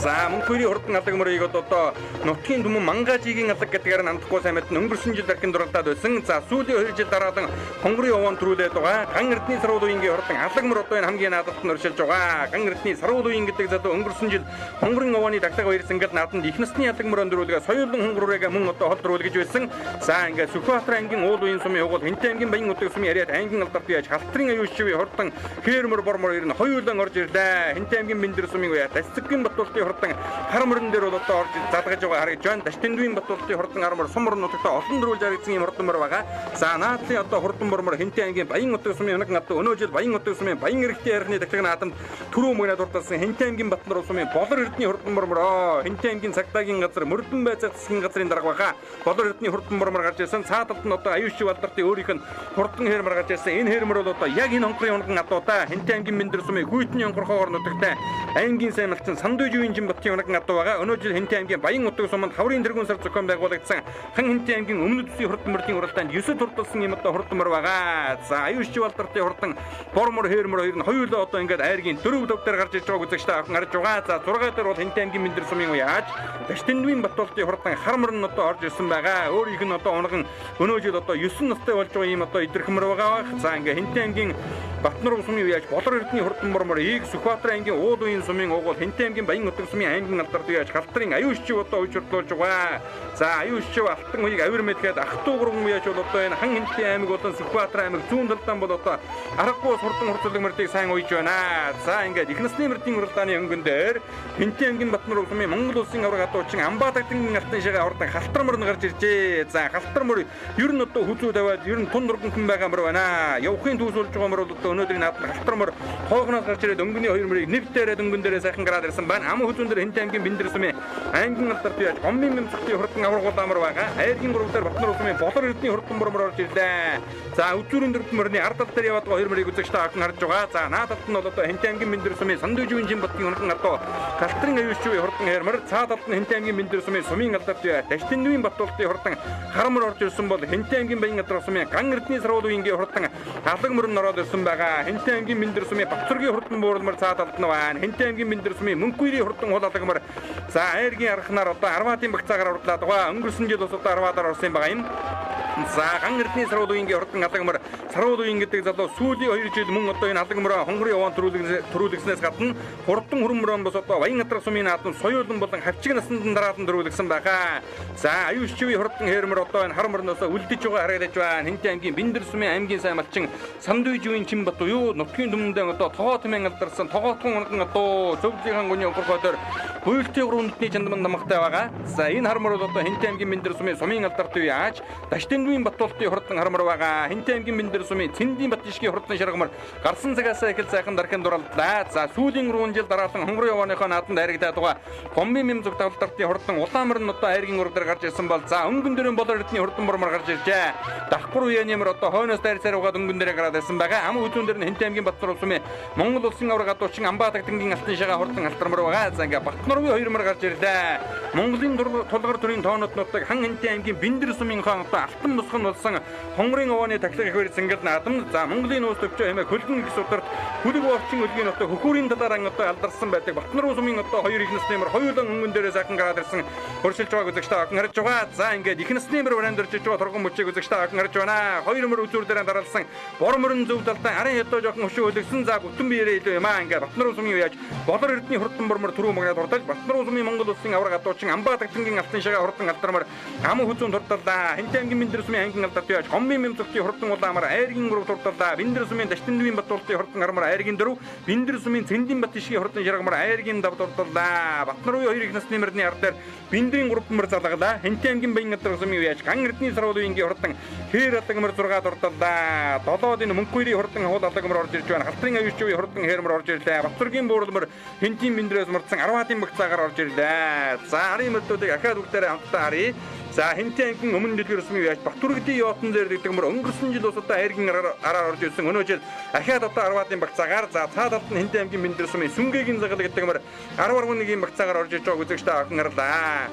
Speaker 1: за Мөнхбүрийн хурдан алаг мөрийг одоо нутгийн түмэн Мангажигийн алаг гэдгээр нь амтахгүй сайн мэднэ. Өнгөрсөн жил дархин дуралдаад байсан. За сүүлийн 2 жил дараадан хонгорын овоон төрүүлээд байгаа. Ган эрдний сарвуулынгийн хурдан алаг мөр одоо энэ хамгийн наадалт нь өршилж байгаа. Ган эрдний сарвуулын гэдэг залуу өнгөрсөн жил хонгорын овооны тагтаг баярсан гал нааданд их насны алаг мөр өндөрүүлгээ соёлон хонгорыг мөн одоо хол дөрүүлгэж байсан. За ингээд Сүхбаатар аймгийн уул уян сумын хугал Хэнтэй аймгийн Баян Утга сумын яриад аймгийн алдарт яаж халтрын аюушчивын хурдан хээрмөр бормор ер нь хоёулан орж ирлээ. Хэнтэй аймгийн Мэндэр сумын уяа Дашцгийн Батуултын хурдан харморн дээр бол одоо орж залгаж байгаа харагдж байна. Даштэндүийн Батуултын хурдан хармор сумар нутагтаа олон дөрвөл зарагдсан юм хурдан мөр байгаа. За наадлын одоо хурдан бормор Хэнтэй аймгийн Баян Утга сумын өнөг над өнөө жил Баян Утга сумын Баян эрэгтэй хайрхны тагтаг наадамд түрүү мөнөд дурталсан Хэнтэй аймгийн Батнар сумын Болор эрдний хурдан бормор Хэнтэй аймгийн цагдаагийн газар мөрдөн байцаа засгийн газрын дарга баха Болор эрдний хурдан бормор гарч ирсэн. Цаадалд нь одоо аюушчиг алдартын өөрийнх нь хурдан хэрмэр гарч ирсэн. Энэ хэрмэр бол одоо яг энэ хонгорын унган адуудаа Хэнтэй аймгийн Мэндэр сумын Хүйтний онгорхоогоор нутагтай аймгийн сайн малчин Сандуйж үеийн Жимбатын унган адуу байгаа. Өнөө жил Хэнтэй аймгийн Баян Утга суманд хаврын тэргүүн сар зохион байгуулагдсан Хан Хэнтэй аймгийн өмнөд үсгийн хурдан мөрдийн уралдаанд 9 турдалсан юм одоо хурдан мөр байгаа. За аюушчиг алдартын хурдан бормор хэрмэр хоёр нь хоёулаа одоо ингээд айргийн дөрөв төвдөр гарч иж байгааг үзэгчтэй авах гарч байгаа. За 6 дээр бол Хэнтэй аймгийн Мэндэр сумын уяаж Даштэндүийн Батуултын хурдан хармар нь одоо орж ирсэн байгаа. Өөрийнх нь одоо унган өнөө жил одоо 9 настай болж байгаа юм одоо идэрхмэр байгаа. За ингээд Хэнтэй аймгийн Батнар сумын уяаж Болор эрдний хурдан борморыг Сүхбаатар аймгийн уул уян сумын угуул Хэнтэй аймгийн Баян Утга сумын аймгийн алдарт уяаж халтрын аюушчиг одоо уйчрлуулж байгаа. За аюушчиг алтан уяг авир мэдгээд ах トゥ гурван уяаж бол одоо энэ Хан Хэнтэй аймаг болон Сүхбаатар аймаг зүүн талдан бол одоо аргагүй хурдан хурцлаг мөрдийг сайн уйж байна. За ингээд их насны мөрдийн уралдааны өнгөн дээр Хэнтэй аймгийн Батнар сумын Монгол улсын авраг гадуучин Амбаатагтангийн алтан шагаа хурдан халтар мөр нь гарч иржээ. За халтар мөр ер нь одоо хүзүү тавиад ер нь тун дурган хүн байгаа мөр байна. Явахын түүсүүлж байгаа мөр бол одоо одоо өнөөдрийн наадмын халтрамар хоогноос гарч ирээд өнгөний 2 мөрийг нэвтээрээ дөнгөн дээрээ сайхан гараад ирсэн байна. Ам хөзөн дээр Хэнтэй аймгийн Бэндэр сумын аймгийн алдарт яаж гомбын мэмцэгтийн хурдан аврагууд амар байгаа. Айргийн 3 дээр Батнар сумын Болор эрдний хурдан мөрмөр орж ирлээ. За өчүүрийн 4 мөрний ард тал дээр яваад 2 мөрийг үзэгчтэй авсан харж байгаа. За наадалт нь бол одоо Хэнтэй аймгийн Бэндэр сумын Сандуужийн Жимбатгийн хурдан одоо Галтрын аюулчгүй хурдан хэрмэр цаадалт нь Хэнтэй аймгийн Бэндэр сумын сумын алдарт Дашдинвийн Батуултын хурдан харамар орж ирсэн бол Хэнтэй аймгийн Баян Гадрах сумын Ган эрдний Сарвуулынгийн хурдан алаг мөрөн ороод ирсэн байгаа. Хэнтэй аймгийн Бэндэр сумын Бавцургийн хурдан буурлмар цаадалт нь байна. Хэнтэй аймгийн Бэндэр сумын Мөнхгүйрийн хурдан хул алагмар. За айргийн арханаар одоо Арваатын багцаагаар урдлаад байгаа. Өнгөрсөн жил бас одоо Арваадаар орсон байгаа юм. За Ган эрдний Сарвуулынгийн хурдан алагмар Сарвуулын гэдэг залуу сүүлийн 2 жил мөн одоо энэ алагмараа хонгорын яваан төрүүлгснээс гадна хурдан хөрмөрөн бас одоо Баян Гадрах сумын наадам соёолон болон хавчиг насанд дараад нь төрүүлгсэн байгаа. За аюулчгүй хурдан хэрмэр одоо энэ хар мөрнөөс үлдэж байгаа харагдаж байна. Хэнтэй аймгийн Бэндэр сумын аймгийн сайн малчин Сандуужийн Чимбат юу нутгийн дүмэндээ одоо тогоо тэмэн алдарсан тогоотхон онгон одоо зөвлөлийн гүний өнгөрхөөр буйлтын өрөөндний чандман намгатай байгаа. За энэ хар мөр бол одоо Хэнтэй аймгийн Бэндэр сумын сумын алдарт үе яаж Дашдинвийн Батуултын хурдан хар мөр байгаа. Хэнтэй аймгийн Бэндэр сумын Цэндийн Батишгийн хурдан шаргамар гарсан цагаас эхэл сайхан дарахын дурлалаа. За сүүлийн 3 жил дараалан хонгорын явааныхоо нааданд харагдаад байгаа. Гомбын мэмзэг тавлдартын хурдан улаамар нь одоо айргийн урд дээр гарч ирсэн бол за өнгөн дээрэн Болор эрдний хурдан мөрмөр гарч иржээ. Давхар үеийн ямар одоо хойноос дайрсаар угаад өнгөн дээрээ гараад ирсэн байгаа. Ам хөзөн дээр нь Хэнтэй аймгийн Батнар сумын Монгол улсын авраг гадуучин Амбаатаг тэнгийн алтан шагаа хурдан алтармар байгаа. За ингээ Батнар үе 2 мөр гарч ирлээ. Монголын тулгар төрийн тоонот нутаг хан Хэнтэй аймгийн Бэндэр сумын хаан одоо алтан мусхан болсон хонгорын овооны тахлаг их бэр зингэл наадам. За Монголын уус төвчөө хэмээх хөлгөн их сударт хүлэг орчин өлгийн одоо хөхүүрийн талаар одоо алдарсан байдаг. Батнар сумын одоо 2 их насны мөр хоёулан өнгөн дээрээ сайхан гараад ирсэн хуршилж байгааг үзэгчтэй охин харж байгаа. За ингээд их насны мөр баранд орж иж байгаа торгон мөчийг үзэгчтэй охин харж байна. 2 мөр үзүүр дээр дараалсан бор мөрөн зөв талтай арын ядуу жоохон хөшөө хөлгсөн. За бүтэн биеэрээ илүү юм аа. Ингээд Батнар сумын яаж Болор эрдний хурдан мөрмөр түрүү магнад хурдаж Батнар сумын Монгол улсын авраг гадуучин Амбаатаг тэнгийн алтан шагаа хурдан алтармар ам хөзөн турталдаа. Хэнтэй аймгийн Бэндэр сумын аймгийн алдарт яаж гомбын мэмцэгтийн хурдан улаамар айргийн 3 турталдаа. Бэндэр сумын Дашдинвийн Батуултын хурдан хармар айргийн 4 Бэндэр сумын Цэндийн Батишгийн хурдан шаргамар айргийн 5 турталдаа. Батнар үе 2 их насны мөрний ард дээр Бэндрийн 3 мөр залгалаа. Хэнтэй аймгийн Баян Гадрах сумын яаж Ган эрдний Сарвуулынгийн хурдан хээр алагмар 6 турталдаа. Долоод энэ Мөнхгүйрийн хурдан хул алагмар орж ирж байна. Халтрын аюулчгүй хурдан хэрмэр орж ирлээ. Бавцургийн буурлмөр Хэнтийн Бэндрээс мөрдсөн Арваатын багцаагаар орж ирлээ. За арын мөрдүүдийг ахаад бүгдээрээ хамтдаа харъя. За Хэнтэй аймгийн өмнө дэлгэр сумын яаж Батүрэгдийн Ёотон дээр гэдэг мөр өнгөрсөн жил бас одоо айргийн араар орж ирсэн. Өнөө жил ахаад одоо Арваатын багцаагаар за цаадалт нь Хэнтэй аймгийн Бэндэр сумын Сүнгээгийн загал гэдэг мөр 10 багцаагаар орж иж байгааг үзэгчтэй охин харлаа.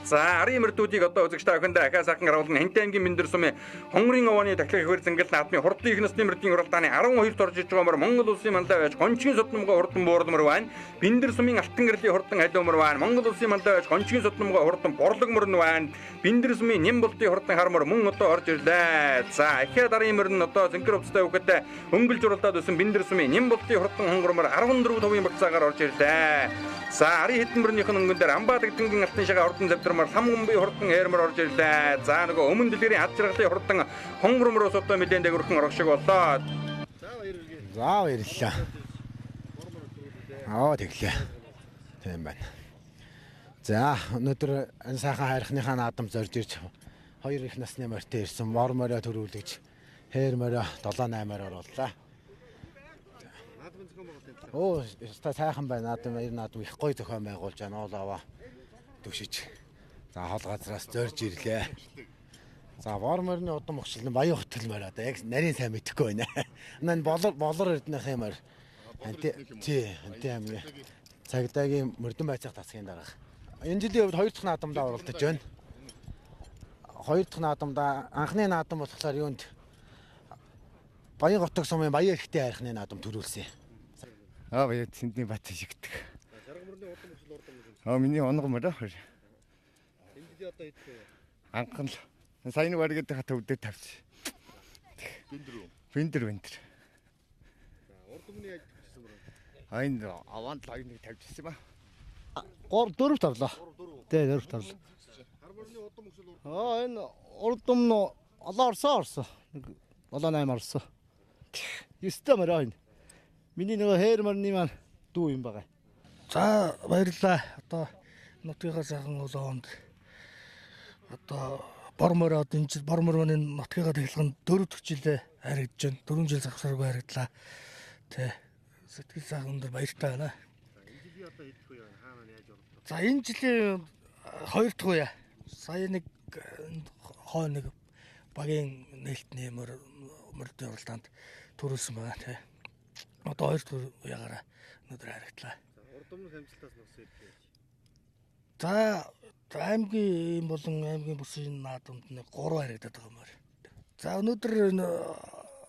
Speaker 1: За арын мөрдүүдийг одоо үзэгчтэй охинд ахаа сайхан харуулна. Хэнтэй аймгийн Бэндэр сумын хонгорын овооны тахлаг их бэр зингэл наадмын хурдан их насны мөрдийн уралдааны 12 орж иж байгаа мөр Монгол улсын мандаа байж гончгийн суднамгаа хурдан буурлмөр байна. Бэндэр сумын алтан гэрлийн хурдан халиумөр байна. Монгол улсын мандаа байж гончгийн суднамгаа хурдан борлогмөр нь байна. Бэндэр сумын Нямболтын хурдан хармар мөн одоо орж ирлээ. За ахаад арын мөр нь одоо зинхэр хувцастай үгэдэ өнгөлж уралдаад өсөн Бэндэр сумын Нямболтын хурдан хонгормор 14 төвийн багцаагаар орж ирлээ. За арын хэдэн мөрнийх нь өнгөн дээр Амбаатаг тэнгийн алтан шагаа хурдан завдрамар лам гомбын хурдан хэрмэр орж ирлээ. За нөгөө өмнө дэлгэрийн ад жаргалын хурдан хонгормороос одоо мэдэн дээгүүрхэн орох шиг боллоо.
Speaker 2: За баярлалаа. Тэглээ. Тийм байна. За өнөөдөр энэ сайхан хайрхныхаа наадам зорж ирж 2 их насны морьтой ирсэн мор морио төрүүлж хээр морио 7-8-аар орууллаа. Та сайхан байна. Наадам их гоё зохион байгуулж байна. Оолоо төвшиж. За хол газраас зорж ирлээ. За бор морины удам өгчлэн баян хотел морь одоо яг нарийн сайн мэдэхгүй байна. Энэ болор эрднийх юм морь. Хэнтэй аймгийн цагдаагийн мөрдөн байцаах тасгийн дарга. Энэ жилийн хувьд 2 дахь наадамдаа оролдож байна. 2 дахь наадамдаа анхны наадам болохоор юунд Баян Готог сумын Баян эрхтэй хайрхны наадам төрүүлсэн.
Speaker 3: Баян Цэндийн бат шигдэг. Миний онго морь.
Speaker 2: Энэ жилийн одоо хэд вэ?
Speaker 3: Анхан л саяны баригд хата өвдөд тавьчих. Бэндэр.
Speaker 2: Урд өмнө яаж тавьчихсан бэ?
Speaker 3: Энэ аваанд л нэг тавьчихсан ба.
Speaker 2: 4 тавлаа. Тэ 4 тавлаа. Харморны удам өгсөл урд. Энэ урд өмнө орсон. 7-8 орсон. 9 морь энэ. Миний нөгөө хээр морны маань дүү юм байгаа. За баярлалаа. Одоо нутгийнхаа сайхан олоонд одоо бор морь одоо энэ жил бор морины нутгийнхаа тэглэн 4 дахь жилээ
Speaker 4: харагдж байна. 4 жил завсаргүй харагдлаа. Тэ сэтгэл сайхан өндөр баяртай байна. За энэ жилийн 2 дахь үе. Сая нэг багийн нээлтний мөрдийн уралдаанд төрүүлсэн байна тий. Одоо 2 дахь үеаараа өнөөдөр харагдлаа.
Speaker 5: Урдмын амжилтаас нөхсөд.
Speaker 4: За аймгийн болон аймгийн бүсийн наадамд 3 харагдаад байгаа юм байна. За өнөөдөр энэ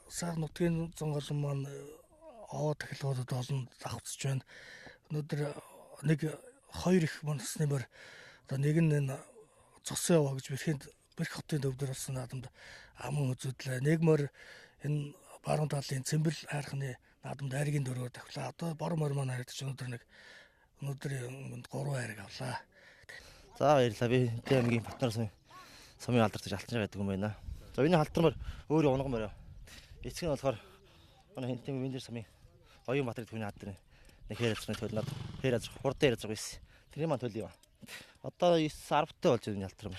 Speaker 4: сайхан нутгийн зонголон маань овоо тахилгуудад олон давхцж байна. Өнөөдөр нэг 2 их монсномор одоо нэг нь энэ цосын овоо гэж бэрх хотын төвдөр болсон наадамд аман үзүүллээ. Нэгмөр энэ баруун талын цэмбэл хайрхны наадамд айргийн дөрөөр тавлаа. Одоо бор мор маань харагдаж өнөөдрийн 3 айраг авлаа.
Speaker 6: За баярлалаа. Би Хэнтэй аймгийн Батнар сумын алдарч алтан байдаг юм байна. За миний халтар өөр унган морь. Эцэг нь болохоор манай Хэнтэй Миндэр сумын Оюун Батрын түүний хаад дээр нэг хэрэлцний төлнөд хэрэлж хурд дээр зург байсан. Тэрний маань төлөв. Одоо 9 10-тай болж байгаа ялтар юм.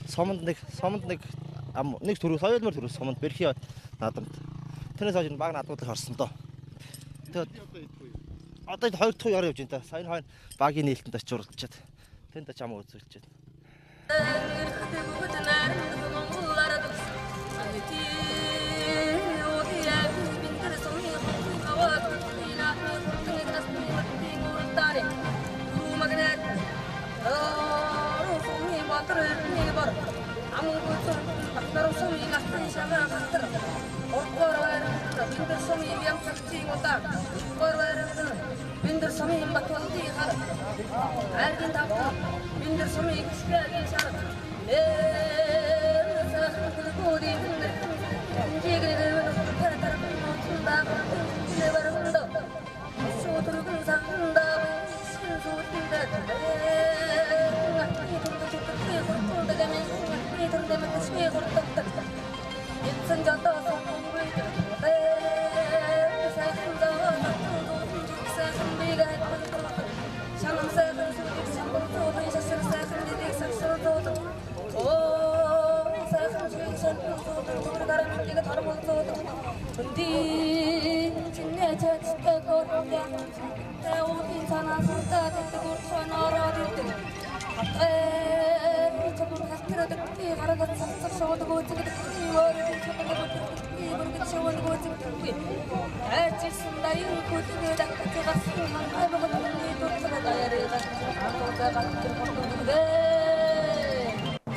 Speaker 6: Сомонд нэг төрөв соёлмор төрөв сомонд бэрхий наадамд. Тэрнээс хойш баг наадмууд харсан доо. Тэгээд одоо 2 дахь яар явж байна та. Саяны хойно багийн нээлтэнд очиж уралдчихэд. Тэнд ч ам үзүүлчихэд.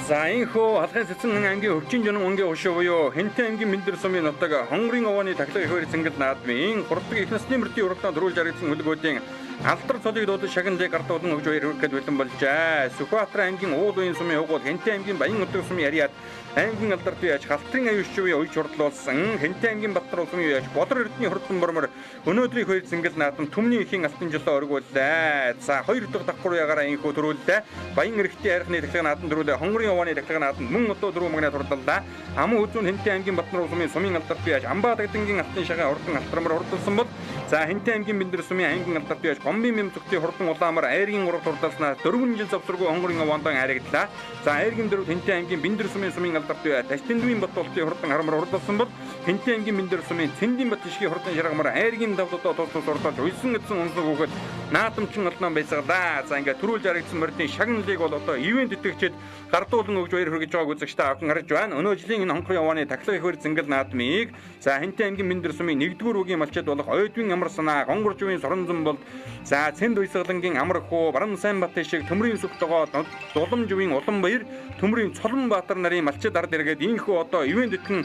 Speaker 1: За энэхүү халахын цэцэн ангийн өвчин жонон өнгийн ушуу буюу Хэнтэй аймгийн Миндэр сумын нутаг хонгорын овооны тахлаг их хөрийн цэнгэл наадмын 3 дахь их насны мөрдийн уралдаанд төрүүлж харагдсан хөлгөөдийн алдар цолыг дуудаж шагналыг гартуулан өгж баяр хүргэхэд бэлэн болжээ. Сүхбаатар аймгийн Уул уян сумын угуул Хэнтэй аймгийн Баян өдөг сумын яриад аймгийн алдарт яаж халтрын аюулчгүй уйж хурдлуулсан Хэнтэй аймгийн Баттар улсын яаж Бодрор эрдэнэ хурдан бормор өнөөдрийн хоёр цэнгэл наадам түмний ихийн алтан жилөө өргүүллээ. За 2 дахь давхар ягараа инхүү төрүүллээ. Баян эрхтний хайрхны тахлаг наадам төрүүлээ. Хонгорын овооны тахлаг наадам мөн одоо дөрөв магнаа хурдлаа. Аман үзүүн Хэнтэй аймгийн Баттар улсын сумын алдарт яаж Амбаа дагдангийн алтан шагаа урдан алтрамар хурдалсан бол за Хэнтэй аймгийн Миндэр сумын аймгийн алдарт яаж Гомбын мэм зүгтийн хурдан улаамар айргийн 3 хурдалснаа 4 жил завсаргүй хонгорын овоондон харагдлаа. За айргийн 4 Хэнтэй аймгийн Миндэр сумын алдарт Таштэндвийн Батуултын хурдан харамар хурдалсан бол Хэнтэй аймгийн Миндэр сумын Цэндийн Бат тишгийн хурдан шаргамар айргийн давдодоо тултус урдалж уйсан эдсэн унсаг өгөхөд наадамчин олноо байсаглаа. За ингээд төрүүлж харагдсан мордын шагналыг бол одоо ивент итгэгчид гардуулан өгж баяр хүргэж байгааг үзэгчтэй авхан харж байна. Өнөө жилийн энэ хонгорын овооны тахлаг их хөр зингэл наадмыг за Хэнтэй аймгийн Миндэр сумын 1-р үгийн малчид болох Ойдвын амар санаа, Гонгоржувын Соронзон бол за Цэнд уйсгалангийн амар хуу, Баран Сайнбат шиг төмрийн сүх тогоо Дуламживын Уланбаяр, төмрийн Цолонбаатар нарын малчид ард иргэд ийхүү одоо ивент итгэн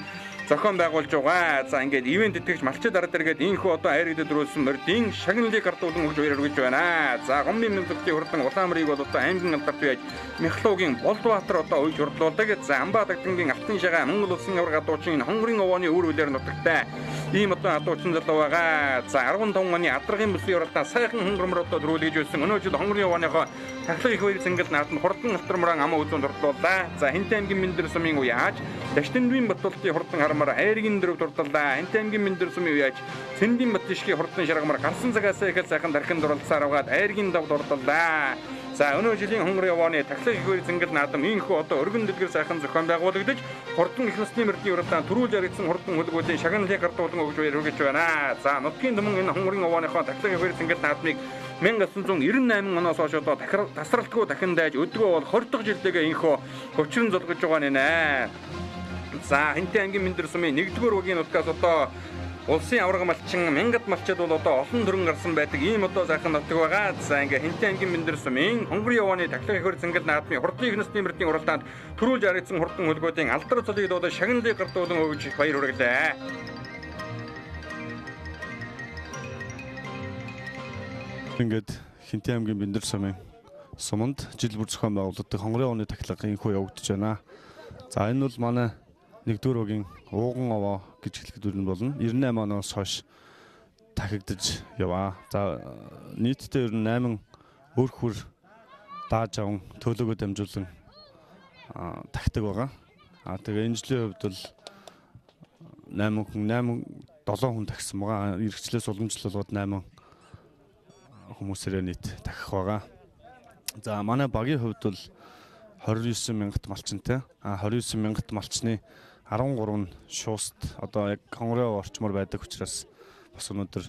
Speaker 1: зохион байгуулж байгаа. За ингээд ивент итгэгч малчид ард иргэд ийхүү одоо айргад дөрүүлсэн мордын шагналыг гардуулан өгж баяр хүргэж байна. За Гомбын мэм зүгтийн хурдан улаамрыг бол одоо аймгийн алдарт байж Мяхлуугийн Болдбаатар одоо уйж хурдлуулдаг. За Амбаа дагдангийн алтан шагаа Монгол улсын авраг адуучин хонгорын овооны үр үлээр нутагтай ийм одоо адуучин залуу байгаа. За 15 оны адаргын бүсийн уралдаан сайхан хонгормор одоо төрүүлж байсан. Өнөө жил хонгорын овооныхоо тахлаг их хоёр цэнгэл наадам хурдан алтармараа амаа үзүүн дурдлууллаа. За Хэнтэй аймгийн Миндэр сумын уяаж Таштэндвийн Батуултын хурдан харамар айргийн 4 дурдлаа. Хэнтэй аймгийн Миндэр сумын уяаж Цэндийн Бат тишгийн хурдан шаргамар гарсан цагаас их сайхан дархан дурлцаар угаад айргийн 5 дурдлаа. За өнөө жилийн хонгорын овооны тахлах ихвэр зингэл наадам ийхүү одоо өргөн дэлгэр сайхан зохион байгуулагдаж хурдан их насны мөрдийн уралдаан төрүүлж яригдсан хурдан хөлгүүдийн шагналыг гардуулан өгж өргөж байна. За нутгийн думан энэ хонгорын овооныхоо тахлах ихвэр зингэл наадмыг 1998 оноос хойш одоо тасралтгүй дахин дайж өдгөө бол 20 дахь жилдээ ийхүү хөвчрөн золгож байгаа нэ. За Хинтээ аймгийн Мэндэр сумын 1-р угийн нутгаас одоо улсын аварга малчин мянгад малчид бол одоо олон төрөн гарсан байдаг ийм одоо сайхан нутаг байгаа. За ингээ Хинтээ аймгийн Мэндэр сумын хонгорын овооны тахлах ихвэр зингэл наадмын хурдан их насны мөрдийн уралдаанд төрүүлж яригдсан хурдан хөлгүүдийн алдар цолыг дуудаж шагналыг гартуулан өгж баяр хүргэлээ.
Speaker 7: Ингээд Хинтээ аймгийн Мэндэр сумын суманд жил бүр зохион байгуулагддаг хонгорын овооны тахлага инхүү явагдаж байна. За энэ бол манай 1-р угийн ууган овоо гэж хэлэхэд болно. 98 оноос хойш тахигдаж яваа. За нийтдээ 8 өөр хүр дааж аван төлөөгөө дамжуулан тахдаг байгаа. Тэгээ энэ жилийн хувьд бол 7 хүн тахсан байгаа. Иргэжлээс уламжлалгууд 8 хүмүүсээрээ нийт тахих байгаа. За манай багийн хувьд бол 29 мянгат малчинтай. 29 мянгат малчны 13 нь шууст одоо яг хонгорын орчмоор байдаг учраас бас өнөөдөр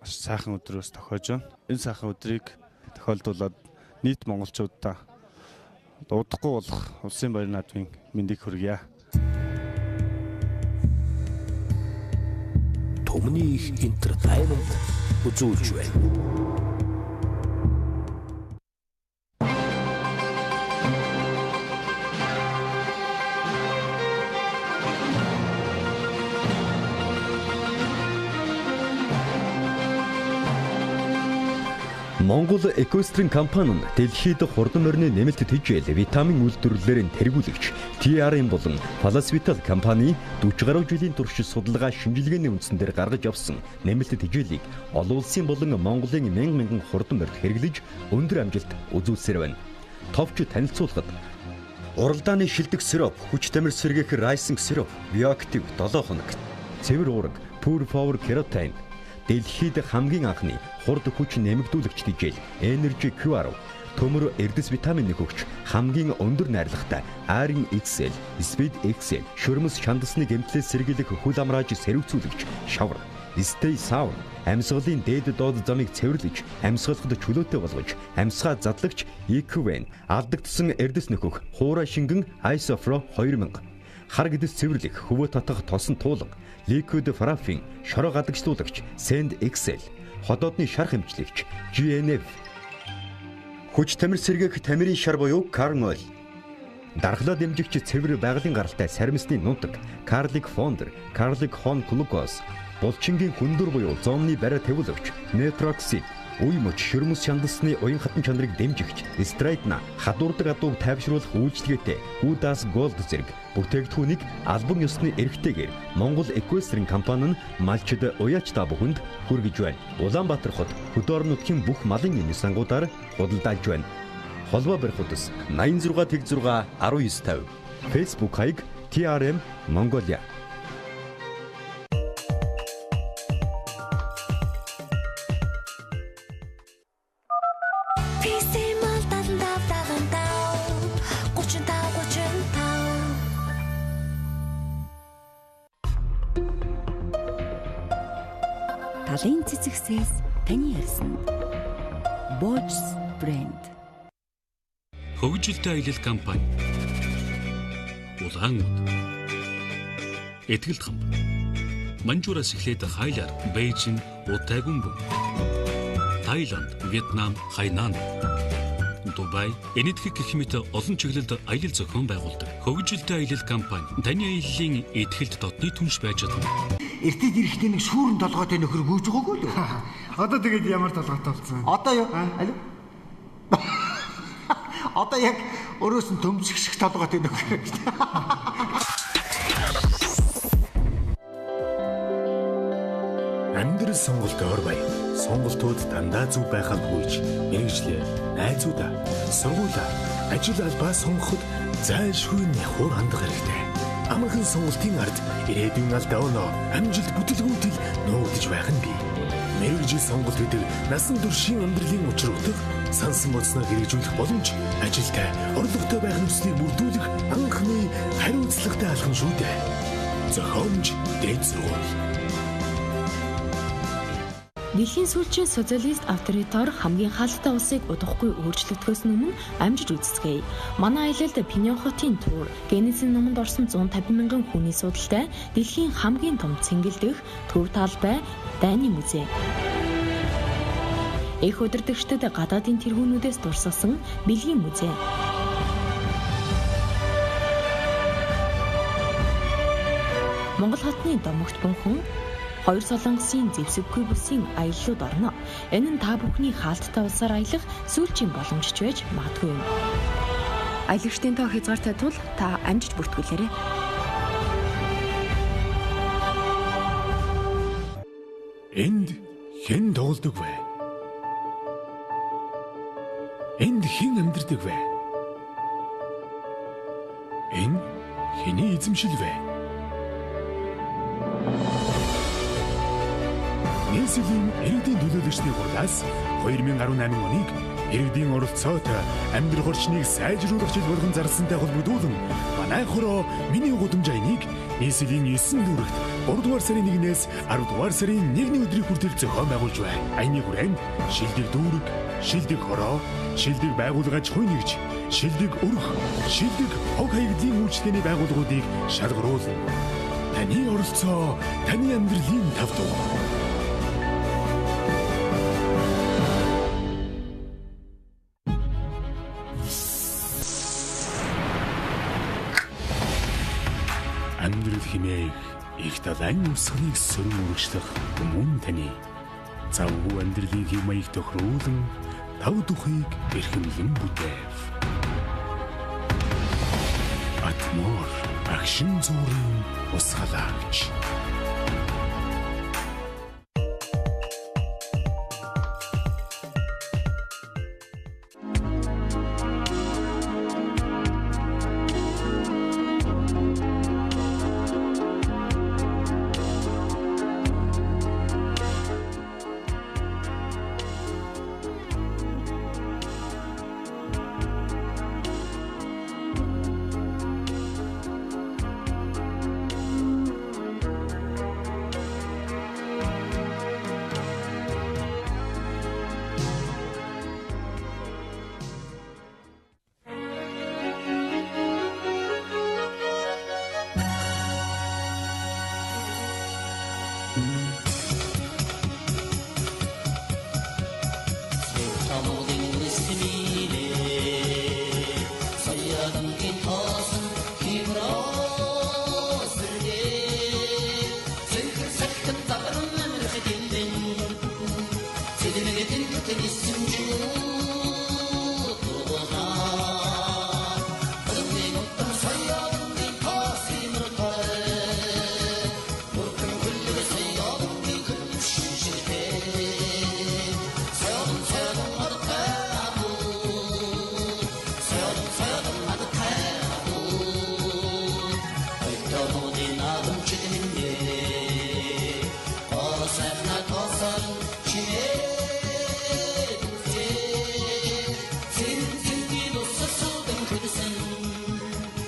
Speaker 7: маш сайхан өдрөөс тохиож байна. Энэ сайхан өдрийг тохиолдуулаад нийт монголчуудаа удахгүй болох улсын баяр наадмын мэндийг хүргье.
Speaker 8: Төмний их entertainment үзүүлж байна. Монгол Экострин компани нь дэлхийд хурдан морины нэмэлт тэжээл витамин үйлдвэрлэлээр тэргүүлэгч TRM болон Falasvital компани 40 гаруй жилийн турш судалгаа шинжилгээний үндсэн дээр гаргаж авсан нэмэлт тэжээлийг олон улсын болон Монголын мянган хурдан морьд хэрэглэж өндөр амжилт үзүүлсээр байна. Товч танилцуулахад уралдааны шилдэг сироп, хүч тамир сэргээх райсинг сироп, биоактив 7 хоног, цэвэр уурга, Pure Power Keratin дэлхийд хамгийн анхны хурд хүч нэмэгдүүлэгч тэжээл Energy QR, төмөр эрдэс витамин өгч хамгийн өндөр найрлагатай Iron XL, Speed XL, шөрмөс шандасны гэмтлээс сэргийлэх хөл амрааж сэрүүцүүлэгч Shower, Stay Sound, амьсгалын дээд доод замыг цэвэрлэж, амьсгалахад чөлөөтэй болгож, амьсгаа задлагч EQVN, алдагдсан эрдэс нөхөх хуура шингэн Isofro 2000, хар гэдэс цэвэрлэх хөвөө татах тосон туулга, Liquid Paraffin, шороо гадагшлуулагч Send XL, ходоодны шар хэмжлэгч GNF, хүч тамир сэргээх тамирын шар буюу Carnol, дархлаа дэмжигч цэвэр байгалийн гаралтай саримсны нунтаг Carlic Founder, Carlic Hon Glucose, булчингийн хүндүр буюу зоомны бариа тавиулагч Netroxid, үе мөч шөрмөс шандасны уян хатан чанарыг дэмжигч Straightna, хадуурдаг адууг тайвшруулах үйлчлэгээтэй Udas Gold зэрэг бүтээгдэхүүнийг албан ёсны эрхтэйгээр Монгол Экострин компани нь малчид уяач та бүхэнд хүргэж байна. Улаанбаатар хот хөдөө орон нутгийн бүх малын нэмийн сангуудаар худалдаалж байна. Холбоо барих утас 86 16 1950. Facebook хаяг TRM Mongolia.
Speaker 9: Талын цэцэгсээс таны ярьсан. Bosch брэнд.
Speaker 10: Хөгжилтэй аялал компани. Улаанууд. Этгэлт хамт. Манжуураас эхлээд Хайлаар, Бээжин, Утайгүнбү, Таиланд, Вьетнам, Хайнан, Дубай, энэтхэг гэх мэт олон чиглэлд аялал зохион байгуулдаг. Хөгжилтэй аялал компани таны аяллаа этгэлт дотны түнш байж чадна.
Speaker 11: Эртэд ирэхдээ нэг шүүрэн толгойтой нөхөр гүйж байгаагүй л.
Speaker 5: Одоо тэгээд ямар толгойтой болсон?
Speaker 11: Одоо юу? Одоо яг өрөөс нь төмсөх шиг толгойтой нөхөр.
Speaker 8: Амьдрал сонголт ор баян. Сонголтууд дандаа зөв байхад гүйж мэрэгжлээ, найзуудаа, сургуулаа, ажил албаа сонгоход зайлшгүй нөхөр хандах хэрэгтэй. Амархан сонголтын ард ирээдүйн алдаа өнөө амжилт бүтэлгүйтэл нүүдэж байх нь бий.
Speaker 12: мэрэгжил сонголт гэдэг насан туршийн амьдралын учир утга сансан бодсноо хэрэгжүүлэх боломж ажилтай орлоготой байх нөхцөлийг бүрдүүлэх анхны хариуцлагатай алхам шүү дээ. Зохиомж дээд сургууль.
Speaker 13: Дэлхийн сүүлчийн социалист авторитар хамгийн хаалттай улсыг удахгүй өөрчлөгдөхөөс өмнө амжиж үзцгээе. Манай аялалд Пиньон хотын тур, Генезийн номонд орсон 150 мянган хүний судалтай дэлхийн хамгийн том цэнгэлдэх төв талбай дайны музей. Эх удирдагчдад гадаадын тэргүүнүүдээс дурсасан бэлгийн музей. Монгол хотны домогт бунхан хоёр солонгосын зэвсэггүй бүсийн аяллууд орно. Энэ нь та бүхний хаалттай улсаар аялах сүүлчийн боломжч байж магадгүй юм. Аялагчдын тоо хязгаартай тул та амжиж бүртгүүлээрэй.
Speaker 12: Энд хэн тоглодог вэ? Энд хэн амьдардаг вэ? Энэ хэний эзэмшил вэ? Нийслэлийн иргэдийн төлөөлөгчдийн хурлаас 2018 оныг иргэдийн оролцоотой амьдрах орчныг сайжруулах жил болгон зарласантай холбогдуулан манай хороо миний гудамж аяныг нийслэлийн 9 дүүрэгт 3 дугаар сарын 1-ээс 10 дугаар сарын 1-ний өдрийн хүртэл зохион байгуулж байна. Аяны хүрээнд шилдэг дүүрэг, шилдэг хороо, шилдэг байгууллага аж ахуй нэгж, шилдэг өрх, шилдэг хог хаягдлын үйлчлэгээний байгууллагуудыг шалгаруулна. Таны оролцоо, таны амьдралын тав туг. Амьдрал хэмээх их талайн усхныг сөрөн үргэлжлэх мөн таны завгүй амьдралын хэв маяг тохируулан тав тухыг эрхэмлэн бүтээв. Атмор агшин зүрийн ус халагч.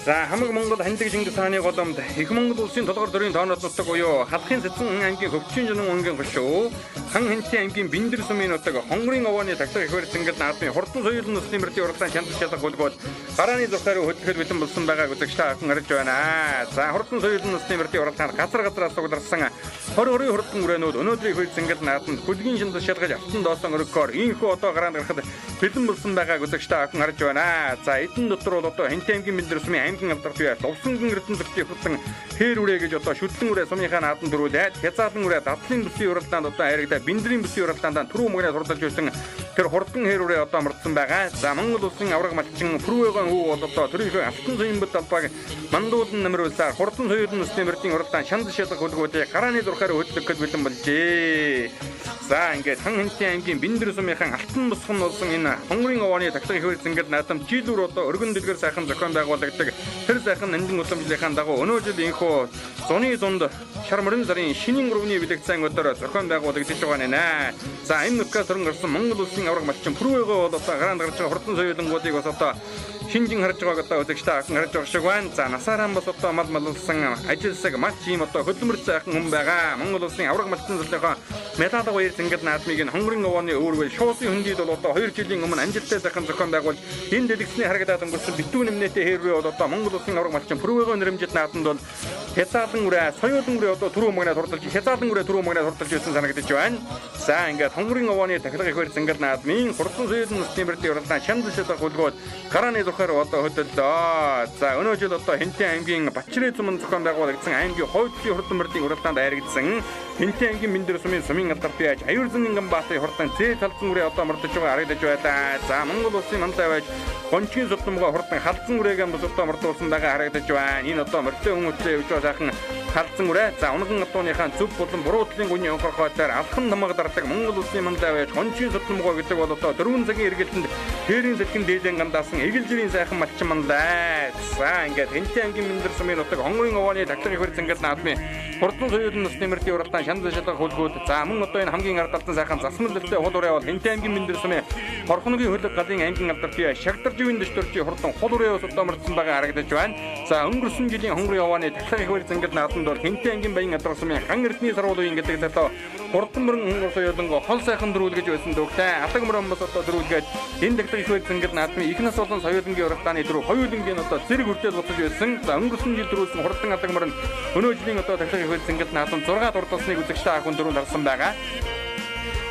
Speaker 1: За хамаг Монгол хандаг Чингис хааны голомд их Монгол улсын толгор дөрийн тоонод нутаг буюу Халахын Цэцэн аймгийн Хөвчин Жонон өнгийн гошуу Хан Хэнтийн аймгийн Биндэр сумын нутаг Хонгорын овооны тагсаг ихвэр цэнгэл наадмын хурдан соёлын төслийн мөрдийн уралдаан шалгах шалгах гөлгөөл гарааны зурхаар хөдөлгөхөд бэлэн болсон байгаа үзэгчтэй ахын харж байна. За хурдан соёлын төслийн мөрдийн уралдаанд газар газраас сугларсан 20 хурдан үрээнүүд өнөөдрийн ихвэр цэнгэл наадманд бүлгийн шиндэл шалгаж автан доосон өргөөр ийхүү одоо гараанд гарахад бэлэн болсон байгаа үзэгчтэй ахын харж байна. За эдэн дотор бол одоо Хэнтийн аймгийн Биндэр сумын аймгийн алдарт бие Лувсангийн эрдэнэтлэгчийн хурдан хээр үрээ гэж одоо шүтлэн үрээ сумынхаа наадан дөрүүлээд хязаалан үрээ дадлын бүсийн уралдаанд одоо харигдаа Биндрийн бүсийн уралдаанд түрүү мөгнөө сурдалж байсан тэр хурдан хэрүүрээ одоо мөрдсөн байгаа. За Монгол улсын авраг малчин Пүрвэгийн хүү бол одоо төрийнхөө алтан соён бод албааг мандуулан намруулсаар хурдан соёлын насны мөрдийн уралдаан шанд шалгах хөлгүүдийг гарааны зурхаар хөдлөхөд бэлэн болжээ. За ингээд хан хэнтийн аймгийн Бэндэр сумынхан алтан босгон болсон энэ хонгорын овооны тагтаг хөвөр зингэд наатам жилүүр одоо өргөн дэлгэр сайхан зохион байгуулагддаг. Тэр сайхан нандин уламжлалынхаа дагуу өнөө жил инхүү зуны зунд шар мөрөн сарын шинийн 3-ны бэлэгцэн өдөр зохион байгуулагдаж байгаа нэ. За энэ нүкээс өрн гарсан Монгол улсын авраг малчин Пүрвэгийн бол одоо гараанд гарч байгаа хурдан соёлонгуудыг бас одоо шинжин харж байгааг одоо үзэгчтэй харж байгаа шиг байна. За насаараа бас одоо мал малсан ажилсаг маш ийм одоо хөдөлмөр сайхан хүн байгаа. Монгол улсын авраг малчин зөвлөхөн медаль баяр зингэд наадмыг нь хонгорын овооны өөргөл шуусын хөндийд бол одоо 2 жилийн өмнө амжилттай сайхан зохион байгуулж энэ дэлгэцний харагдаад өнгөрсөн битүү нэмнэтэ хэрвээ бол одоо Монгол улсын авраг малчин Пүрвэгийн нэрмжит наадманд бол хязгаарлан үрэ соёлын үрэ одоо түрүү магнад хурдалж хязгаарлан үрэ түрүү магнад хурдалж ирсэн санагдаж байна. За ингээд хонгорын овооны тахилга ихэр зингэд наадмын хурдан соёлын насны мөрдийн уралдаан шанд шалгах хөлгөөд гарааны зурхаар одоо хөдөллөө. За өнөө жил одоо Хэнтэн аймгийн Батчирээ цуманд зохион байгуулагдсан аймгийн хойдлын хурдан мөрдийн уралдаанд айрагдсан Хэнтэн аймгийн Бэндэр сумын сумын алдарт байж аюурзан Ганбаатарын хурдан зээ талцсан үрээ одоо мөрдөж байгаа харагдаж байлаа. За Монгол улсын мандаа байж гончгийн судамгаа хурдан халдсан үрээгээ бас одоо мөрдүүлсэн байгаа харагдаж байна. Энэ одоо мөрдөө хүмүүстээ явж байгаа сайхан халдсан үрээ. За унган атууныхаа зөв болон буруу талын гүний онхорхойтоор алхан намаг дардаг Монгол улсын мандаа байж гончгийн судамгаа гэдэг бол одоо 4 цагийн эргэлтэнд тэрийн зэлхэн дээлэн гандаасан эгэлжирийн сайхан малчин мандаа. За ингээд Хэнтэн аймгийн Бэндэр сумын нутаг хонгорын овооны тагтаг ихэр зингэд наадмын хурдан соёлын насны мөрдийн уралдаан шанд шалгах хөлгүүд. За мөн одоо энэ хамгийн ард талдан сайхан засмал дэлтэй хул ураа бол Хэнтэн аймгийн Бэндэр сумын хорхоногийн хөлөг галын аймгийн алдарт бие шагдарживын дэвтэрчийн хурдан хул ураа одоо мөрдсөн байгаа харагдаж байна. За өнгөрсөн жилийн хонгорын овооны тагтаг ихэр зингэд наадманд бол Хэнтэн аймгийн баян адрах сумын хан эрдний сарвуулын гэдэг залуу хурдан мөрөн хонгор соёлонго хол сайхан дөрүүлгэж байсан дөгтэй алаг мөрөн бас одоо дөрүүлгээд энэ тагтаг ихэр зингэд наадмын их нас болон соёлонгийн уралдааны дөрөв хоёулангийн одоо зэрэг хүртэл буцаж байсан. За өнгөрсөн жил дөрүүлсэн хурдан алаг мөрөн өнөө жилийн одоо тагтаг ихэр зингэд наадманд 6 дурдасныг үзэгчтэй ахын дөрөв харсан байгаа.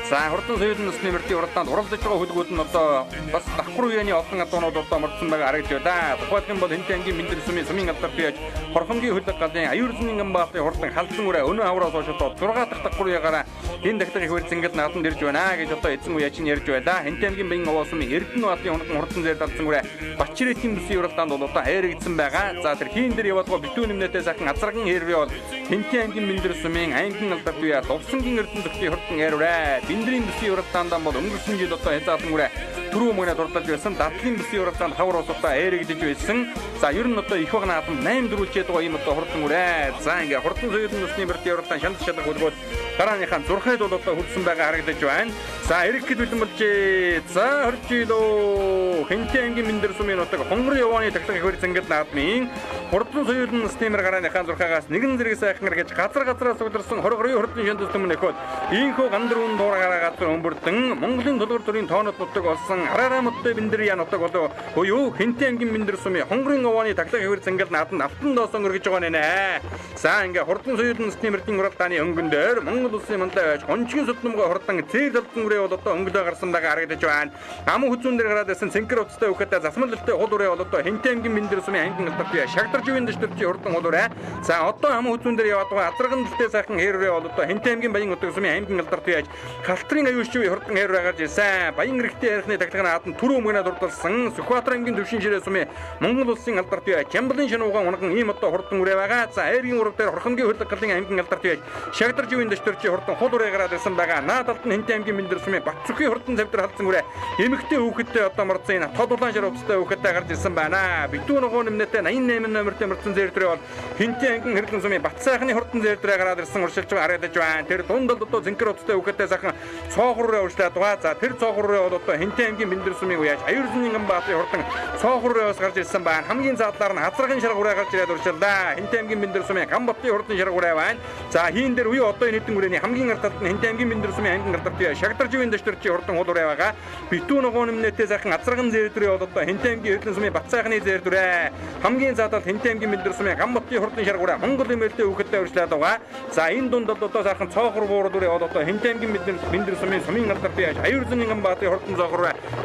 Speaker 1: За хурдан соёлын насны мөрдийн уралдаанд уралдаж байгаа хөлгүүд нь одоо бас давхар үеийн олон атуунууд одоо мөрдсөн байгаа харагдаж байна. Тухайлбал энэ бол Хэнтэн аймгийн Бэндэр сумын сумын алдарт бие хорхомгийн хөлөг галын аюурзан Ганбаатарын хурдан халдсан үрэ өнөө авраас хойш одоо 6 дахь давхар үеэгаараа энэ тагтаг ихэр зингэд наадманд ирж байна гэж одоо эзэн үеч нь ярьж байлаа. Хэнтэн аймгийн баян овоо сумын Эрдэнэ баатарын хурдан зэр далдсан үрэ Батчирээгийн бүсийн уралдаанд бол одоо хайрагдсан байгаа. За тэр хийн дээр яваадгаа битүү нэмнэтээ сайхан азраган хэрвээ бол Хэнтэн аймгийн Бэндэр сумын аймгийн алдарт бие Лувсангийн Эрдэнэ зөвхөн хурдан хайрвэ. Бэндрийн бүсийн уралдаанд бол өнгөрсөн жил одоо хязгаарлан үрэ түрүү магнад хурдалж байсан. Дадлын бүсийн уралдаанд хавар ус одоо хайрагдж байсан. За ер нь одоо их баг наадам 8 дөрүүлчээд байгаа юм одоо хурдан үрэ. За ингээ хурдан соёлын насны мөрдийн уралдаан шанд шалгах хөлгөөд гарааныхаа зурхайд бол одоо хүрсэн байгаа харагдаж байна. За эргэхэд бэлэн болжээ. За хоржийлөө Хэнтэн аймгийн Бэндэр сумын нутаг хонгорын овооны тагтаг ихэр зингэд наадмын хурдан соёлын насны мөр гарааныхаа зурхаагаас нэгэн зэрэг сайхан гаргаж газраас удирсан 22 хурдан шандас төмөн нөхөд ийхүү гандрын дуурайгаар газар өмбөрдөн Монголын төлгөр төрийн тоонод нутаг болсон Араараа муттай Бэндэр яа нутаг болоо буюу Хэнтэн аймгийн Бэндэр сумын хонгорын овооны тагтаг ихэр зингэд наадманд автан доосон өргөж байгаа нэ. За ингээ хурдан соёлын насны мөрдийн уралдааны өнгөн дээр Монгол улсын мандаа байж гончгийн судамгаа хурдан зээл талдан үрээ бол одоо өнгөлөө гарсан байгаа харагдаж байна. Ам хүзүүн дээр гараад байсан цэнхэр уцтай үхэтэй засмал дэлтэй хул үрээ бол одоо Хэнтэн аймгийн Бэндэр сумын аймгийн алдарт бие шагдарживын дэвтэрчийн хурдан хул үрээ. За одоо ам хүзүүн дээр яваад байгаа азраган дэлтэй сайхан хэрвээ бол одоо Хэнтэн аймгийн баян утга сумын аймгийн алдарт бие халтрын аюулчгүй хурдан хэрвээ гарч ирсэн. Баян эрэгтэй ярихны тагтаг наадам түрүү мөнөд дурдсан Сүхбаатар аймгийн төвшин ширээ сумын Монгол улсын алдарт бие Чамбалын шинууган унган ийм одоо хурдан үрээ байгаа. За айргийн урав дээр хорхомгийн хөлөг галын аймгийн алдарт бие шагдарживын дэвтэрчийн хурдан хул үрээ гараад ирсэн байгаа. Наадалд нь Хэнтэн аймгийн Бэндэр сумын Батцүхийн хурдан завдар халдсан үрээ эмэгтэй хүүхэдтэй одоо морцсон энэ тод улаан шарвцтай хүүхэдтэй гарч ирсэн байна. Битүү нөгөө нэмнэтэ 88 номертэй морцсон зэрдрээ бол Хэнтэн аймгийн Хэрлэн сумын Батсайхны хурдан зэрдрээ гараад ирсэн уршилж харагдаж байна. Тэр дунд бол одоо зэнхэр уцтай хүүхэдтэй сайхан цоохроо урьшлаад байгаа. За тэр цоохроо бол одоо Хэнтэн аймгийн Бэндэр сумын уяаж аюурзан Ганбаатарын хурдан цоохрооос гарч ирсэн байна. Хамгийн задлаар нь хазрагын шарга ураа гарч ирээд уршилдаа. Хэнтэн аймгийн Бэндэр сумын Ганбаатарын хурдан шарга ураа байна. За хийн дээр үе одоо энэ хэдэн үрээний хамгийн ард талд нь Хэнтэн аймгийн Бэндэр сумын аймгийн алдарт бие шагдарживын дэвтэрчийн хурдан хул ураа байгаа. Битүү нөгөө нэмнэтээ сайхан азраган зэрдрээ бол одоо Хэнтэн аймгийн Хэрлэн сумын Батсайхны зэрдрээ. Хамгийн задлал Хэнтэн аймгийн Бэндэр сумын Ганбаатарын хурдан шарга ураа Монгол эмээлтэй хүүхэдтэй урьшлаад байгаа. За энэ дунд одоо сайхан цоохор буурал үрээ бол одоо Хэнтэн аймгийн Бэндэр сумын алдарт бие аюурзан Ганбаатарын хурдан цоохор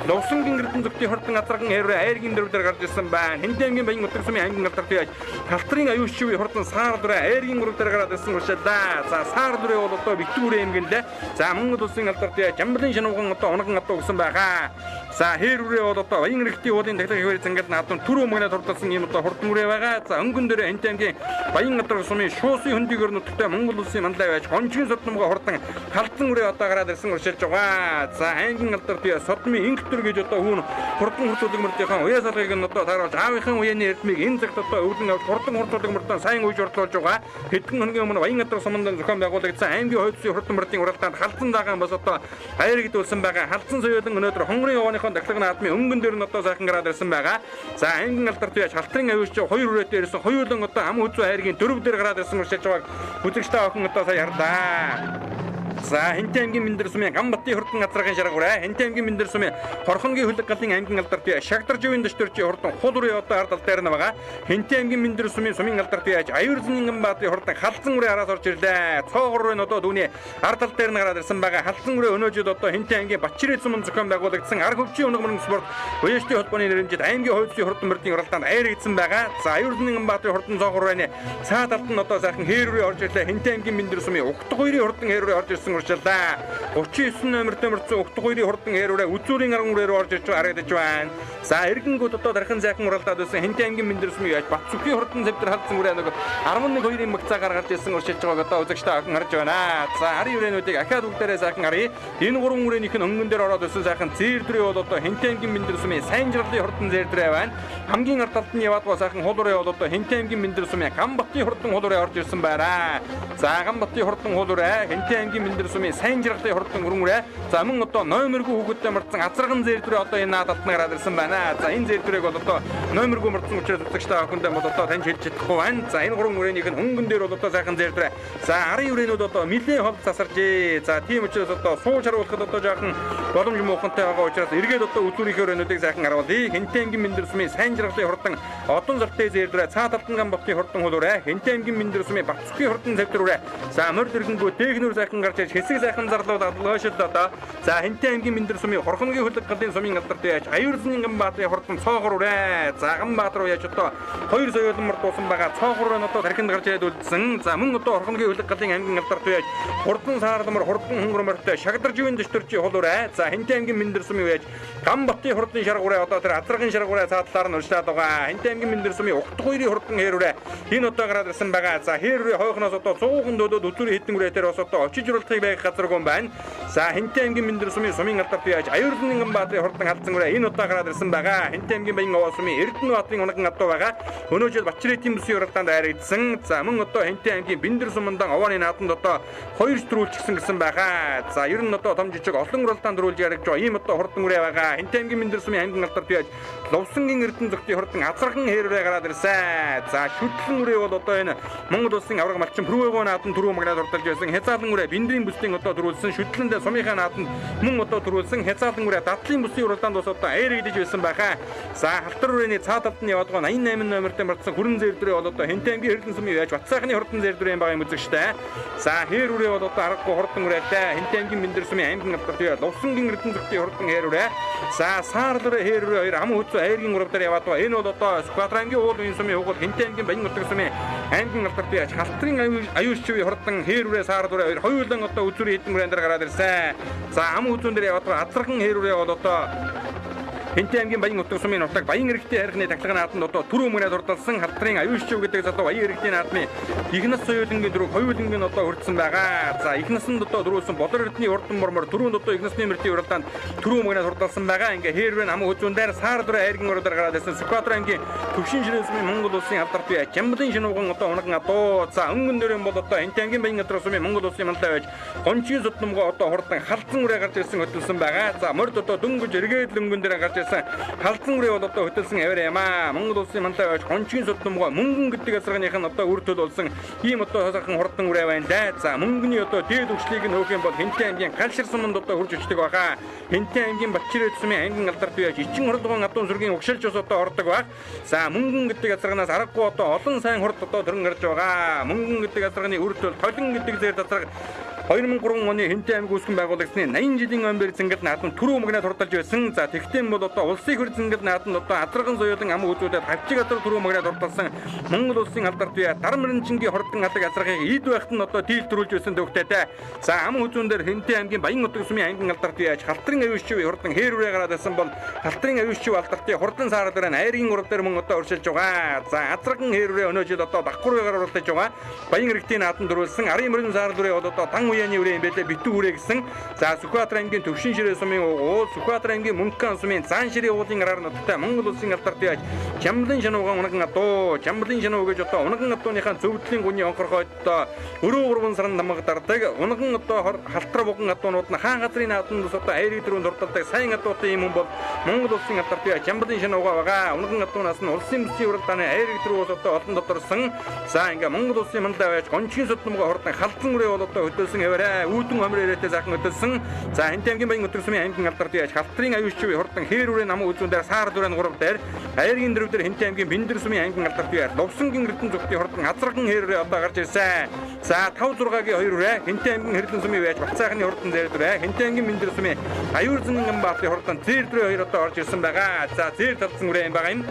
Speaker 1: Лувсангийн Эрдэнэ зүгтийн хурдан азарган хэрвээ айргийн дөрөвдөр гарч ирсэн байна. Хэнтэй аймгийн Баян Утга сумын аймгийн алдарт байж Халтрын аюулчгүй хурдан саар дүрэ айргийн дөрөвдөр гараад ирсэн учраас за саар дүрэ бол одоо Битүүр аймгийн за Монгол улсын алдарт байж Жамбалын шинууган одоо унган одоо өгсөн байгаа. За хэрвээ бол одоо Баян Иргэдийн уулын тахилга хөвөр зангал наадам түрүү мөнгөнд хурдсан юм одоо хурдан үрээ байгаа. За өнгөн дээр Хэнтэй аймгийн Баян Утга сумын шуусын хөндөгөр нутагтай Монгол улсын мандаа байж гончгийн содномгоо хурдан халдсан үрээ одоо гараад ирсэн уршилж байгаа. За аймгийн алдарт байж содмын инктер гэж одоо хүн хурдан хурцуулдаг мөрдийн уяа салгыг нь одоо тааруулж аавынхан уяаны эрдмийг энэ цагт одоо өвлөн авч хурдан хурцуулдаг мөрдөө сайн үеж урдуулж байгаа. Хэдхэн хоногийн өмнө Баян Утга суманд зохион байгуулагдсан аймгийн хойдсын хурдан мөрдийн уралдаанд халдсан дагаан бас одоо хайргдуулсан байгаа. Халдсан соёлын өнөөдөр хонгорын явааныхон дахлаг наадмын өнгөн дээр нь одоо сайхан гараад ирсэн байгаа. За аймгийн алдарт байж Халтрын аюулч 2 хүрээтэй ирсэн хоёулан одоо ам хүзүү хайргийн дөрөв дээр гараад ирсэн уршилж байгааг үзэгчтэй охин одоо сая харлаа. За Хэнтэй аймгийн Мэндэр сумын Гамбатын хурдан азаргын шаргуурай Хэнтэй аймгийн Мэндэр сумын Хорхонгийн хөлөг галын аймгийн алдарт байж Шагдарживын дэвтэрчийн хурдан хулуурын одоо ардал дээр нь байгаа. Хэнтэй аймгийн Мэндэр сумын алдарт байж Аюурзын Гамбатын хурдан халдсан үрээ араас орж ирлээ. Цоогор нь одоо дүүний ардал дээр нь гараад ирсэн байгаа. Халдсан үрээ өнөөжид одоо Хэнтэй аймгийн Бачирээ сумын зохион байгуулагдсан арга хөвчийн өнөг мөрөн спорт уяачдын холбооны нэрмжид аймгийн хойдсын хурдан мөрдийн уралдаанд айрагдсан байгаа. За Аюурзын Гамбатын хурдан цоогор урын цаад алд нь одоо сайхан хэрвээ орж ирлээ. Хэнтэй аймгийн Мэндэр сумын Угтах 2-ын хурдан хэрвээ орж ирсэн уршилдаа 39 номертой мөрцөн Угтах 2-ын хурдан хэрвээ үзүүрийн арган үрээр орж ирж харагдаж байна. За эргэнгүүд одоо дархан сайхан уралдаад байсан Хэнтэй аймгийн Мэндэр сумын яаж Батцүгийн хурдан зэвтэр халдсан үрээ нэг 11-2-ын магцаа гаргаж ирсэн уршилж байгааг одоо үзэгчтэй охин харж байна. За харин үрээнүүдийг ахаад бүгдээрээ сайхан харъя. Энэ гурван үрээнийх нь өнгөн дээр ороод ирсэн сайхан зээрдрээ бол одоо Хэнтэй аймгийн Мэндэр сумын сайн жаргалын хурдан зээрдрээ байна. Хамгийн ард талд нь яваад сайхан хулуурээ бол одоо Хэнтэй аймгийн Мэндэр сумын Гамбатын хурдан хулуурээ орж ирсэн байна. За Гамбатын хурдан хулуурээ Хэнтэй аймгийн Мэндэр сумын сайн жаргалын хурдан өрөнгөрөө. За мөн одоо номергүй хүүхэдтэй мартсан азарган зээрдрээ одоо энэ наадалд нь гараад ирсэн байна. За энэ зээрдрээг бол одоо номергүй мартсан учраас үзэгчтэй охиндээ бол одоо таньж хэлж чадахгүй байна. За энэ гурван үрээнийх нь өнгөн дээр бол одоо сайхан зээрдрээ. За арын үрээнүүд одоо нэлээд хол засаржээ. За тийм учраас одоо сууж харуулахад одоо жоохон боломж муухантай байгаа учраас эргээд одоо үзүүрийнхээ үрээнүүдийг сайхан харуулъя. Хэнтэй аймгийн Мэндэр сумын сайн жаргалын хурдан одон зартай зээрдрээ цаад алтан Гамбатын хурдан хулуурай Хэнтэй аймгийн Мэндэр сумын Батцүгийн хурдан зэвтрүүрээ. За морд иргэнгүү дээгнүр сайхан гарч ирж хэсэг сайхан зарлууд адлаашд одоо за Хэнтэй аймгийн Мэндэр сумын Хорхонгийн хөлөг галын сумын алдарт яаж Аюурзын Гамбатын хурдан цоогор үрээ. За Гамбатар яаж одоо хоёр соёлын мөр дуусан байгаа цоогор нь одоо тархинд гарч ирээд үлдсэн. За мөн одоо Хорхонгийн хөлөг галын аймгийн алдарт яаж хурдан саарламар хурдан хонгор морьтой Шагдарживын дэвтэрчийн хулуурай. За Хэнтэй аймгийн Мэндэр сумын яаж Гамбатын хурдан шаргуурай одоо тэр азаргын шаргуурай цаадлаар нь урьшлаад байгаа. Хэнтэй аймгийн Мэндэр сумын Угтах 2-ын хурдан хэрвээ энэ одоо гараад ирсэн байгаа. За хэрвээ хойхноос одоо 100 дөөдөд үзүүрийн хэдэн үрээ дээр бас одоо очиж уралдахыг байх газаргүй байна. За Хэнтэй аймгийн Мэндэр сумын алдарт яаж Аюурзын Гамбатын хурдан халдсан үрээ энэ одоо гараад ирсэн байгаа. Хэнтэй аймгийн Баян Овоо сумын Эрдэнэ баатарын унган адуу байгаа. Өнөөдөр Бачирээдийн бүсийн уралдаанд айрагдсан. За мөн одоо Хэнтэй аймгийн Мэндэр сумандан овооны наадамд одоо 2 төрүүлчихсэн гэсэн байгаа. За ер нь одоо том жижиг олон уралдаанд дөрүүлж яригж байгаа. Ийм одоо хурдан үрээ байгаа. Хэнтэй аймгийн Мэндэр сумын аймгийн алдарт яаж Лувсангийн Эрдэнэ зүгтийн хурдан азархан хэрвээ гараад ирсэн. За шүтлэн үрээ бол одоо энэ Монгол улсын авраг малчин Пүрвэго наадам түрүү магнад урдалж байсан. Хязаалан үрээ Биндрийн бүсийн одоо төрүүлсэн. Шүтлэндээ сумынхаа наадамд мөн одоо төрүүлсэн. Хязаалан үрээ Дадлын бүсийн уралдаанд бас одоо айрагдж байсан байхаа. За халтар үрээний цаад талд нь яваад байгаа 88 номертой мартсан хүрэн зээрдрээ бол одоо Хэнтэй аймгийн Эрдэнэ сумын яаж Батцаахны хурдан зээрдрээ байгаа юм үзэгчтэй. За хээр үрээ бол одоо аргагүй хурдан үрээтэй Хэнтэй аймгийн Мэндэр сумын аймгийн алдарт Лувсангийн Эрдэнэ зүгтийн хурдан хээр үрээ. За саарлар хээр үрээ хоёр ам хүзүү айргийн урав дээр яваад байгаа. Энэ бол одоо Сквадрангийн уулын сумын хугал Хэнтэй аймгийн Баян Утга сумын аймгийн алдарт яаж Халтрын аюулчгүй хурдан хээр үрээ саарлар хоёр хоёулан одоо үзүүрийн хэдэн үрээр гараад ирсэн. За ам хүзүүн дээр яваад байгаа азархан хээр үрээ бол одоо Хэнтэй аймгийн Баян Утга сумын нутаг Баян иргэдийн хайрхны тахилгын наадамд одоо түрүү мөрөд хурдалсан Халтрын аюулчгүй гэдэг залуу Баян иргэдийн наадмын их нас соёлынгийн дөрөв хоёулангийн одоо хүрдсэн байгаа. За их насанд одоо дөрүүлсэн Болор эрдний урдан мормор түрүүнд одоо их насны мөрдийн уралдаанд түрүү мөрөд хурдалсан байгаа. Ингээ хэрвээ ам хүзүүн дээр саар дүрэ айргийн уралдаар гараад ирсэн Сүхбаатар аймгийн Төвшин ширээ сумын Монгол улсын алдарт бие Жамбалын шинууган одоо унган адуу. За өнгөн дээрэн бол одоо Хэнтэй аймгийн Баян Утга сумын Монгол улсын мандаа байж гончгийн судномгоо одоо хурдан халдсан үрээ гарч ирсэн хөтөлсөн байгаа. За морд одоо дөнгөж эргээд өнгөн дээр гарч халдсан үрээ бол одоо хөтөлсөн авир юм аа. Монгол улсын мандаа байж гончгийн судномгоо мөнгөн гэдэг асарганых нь одоо үр төлөөлсөн ийм одоо хасархан хурдан үрээ байна да. За мөнгөний одоо дээд өвчлийг нь хөөх юм бол Хэнтэй аймгийн Галшир суманд одоо хурж өчдөг байгаа. Хэнтэй аймгийн Бачирээд сумын аймгийн алдарт байж Ичин хурдгон адуун сүргийн угшилж ус одоо ордог баг. За мөнгөн гэдэг асарганаас аргагүй одоо олон сайн хурд одоо төрөн гарч байгаа. Мөнгөн гэдэг асарганы үр төлөөл толин гэдэг зэр засаг 2003 оны Хэнтэй аймаг үүсгэн байгуулагдсны 80 жилийн өн бэр зингэд наадам түрүү мөгнө дурталж байсан. За тэгтэн бол одоо улсын хөр зингэд наадам одоо Азарган соёлын ам үзүүдэд хавчиг газар түрүү мөгнө дурталсан Монгол улсын алдарт бие Дармаринчингийн хордон алаг азаргыг ийд байхад нь одоо дийлтрүүлж байсан төвхтэйтэй. За ам үзүүн дээр Хэнтэй аймгийн Баян утга сумын аймгийн алдарт бие Халтрын аюулчив хордон хээрүүрээ гараад байсан бол Халтрын аюулчив алдартын хурдан саар дээр айргийн урал дээр мөн одоо уршилж байгаа. За Азарган хээрүүрээ өнөө жил одоо давхарвэгаар уралдаж байгаа. Баян иргэдийн наадам дөрүүлсэн Арын мөрөн саар дүрээ бол одоо дан уяаны үрээ юм байлээ битүү үрээ гэсэн. За Сүхбаатар аймгийн Төвшин ширээ сумын уул, Сүхбаатар аймгийн Мөнхган сумын Зан ширээ уулын гараар нутагтай Монгол улсын алдарт яаж Жамблын шанууга унаган адуу, Жамблын шануу гэж одоо унаган адууныхаа зөвдлийн гүний онхорхойд одоо өрөө гурван сарн намаг дардаг. Унаган одоо халтраа буган адуунууд нь хаан газрын наадамд одоо айрыг дөрөнд дурддаг сайн адуутай юм бол Монгол улсын алдарт яаж Жамблын шанууга байгаа. Унаган адуунаас нь улсын бүсийн уралдааны айрыг дөрөнд одоо олон тодорсон. За ингээ Монгол улсын мандаа байж гончгийн судмгаа хордон халдсан үрээ бол одоо хөдөлсөн хэвээрээ үүдэн хомрээрээтэй захан хөдөлсөн. За Хэнтэй аймгийн Баян утга сумын аймгийн алдарт яаж Халтрын аюулчив хордон хээр үрээ намын үзүүн дээр саар дүрэн 3 дээр айргийн дөрөв дээр Хэнтэй аймгийн Бэндэр сумын аймгийн алдарт яаж Лувсангийн эрдэн зүгтийн хордон Азарган хээр үрээ одоо гарч ирсэн. За 5-6-гийн 2 үрээ Хэнтэй аймгийн Хэрлэн сумын байж Бацаахны хордон дээр дүрээ Хэнтэй аймгийн Бэндэр сумын Аюурзан Баатны хордон зэр дүрээ 2 одоо орж ирсэн байгаа. За зэр талцсан үрээ юм байгаа юм.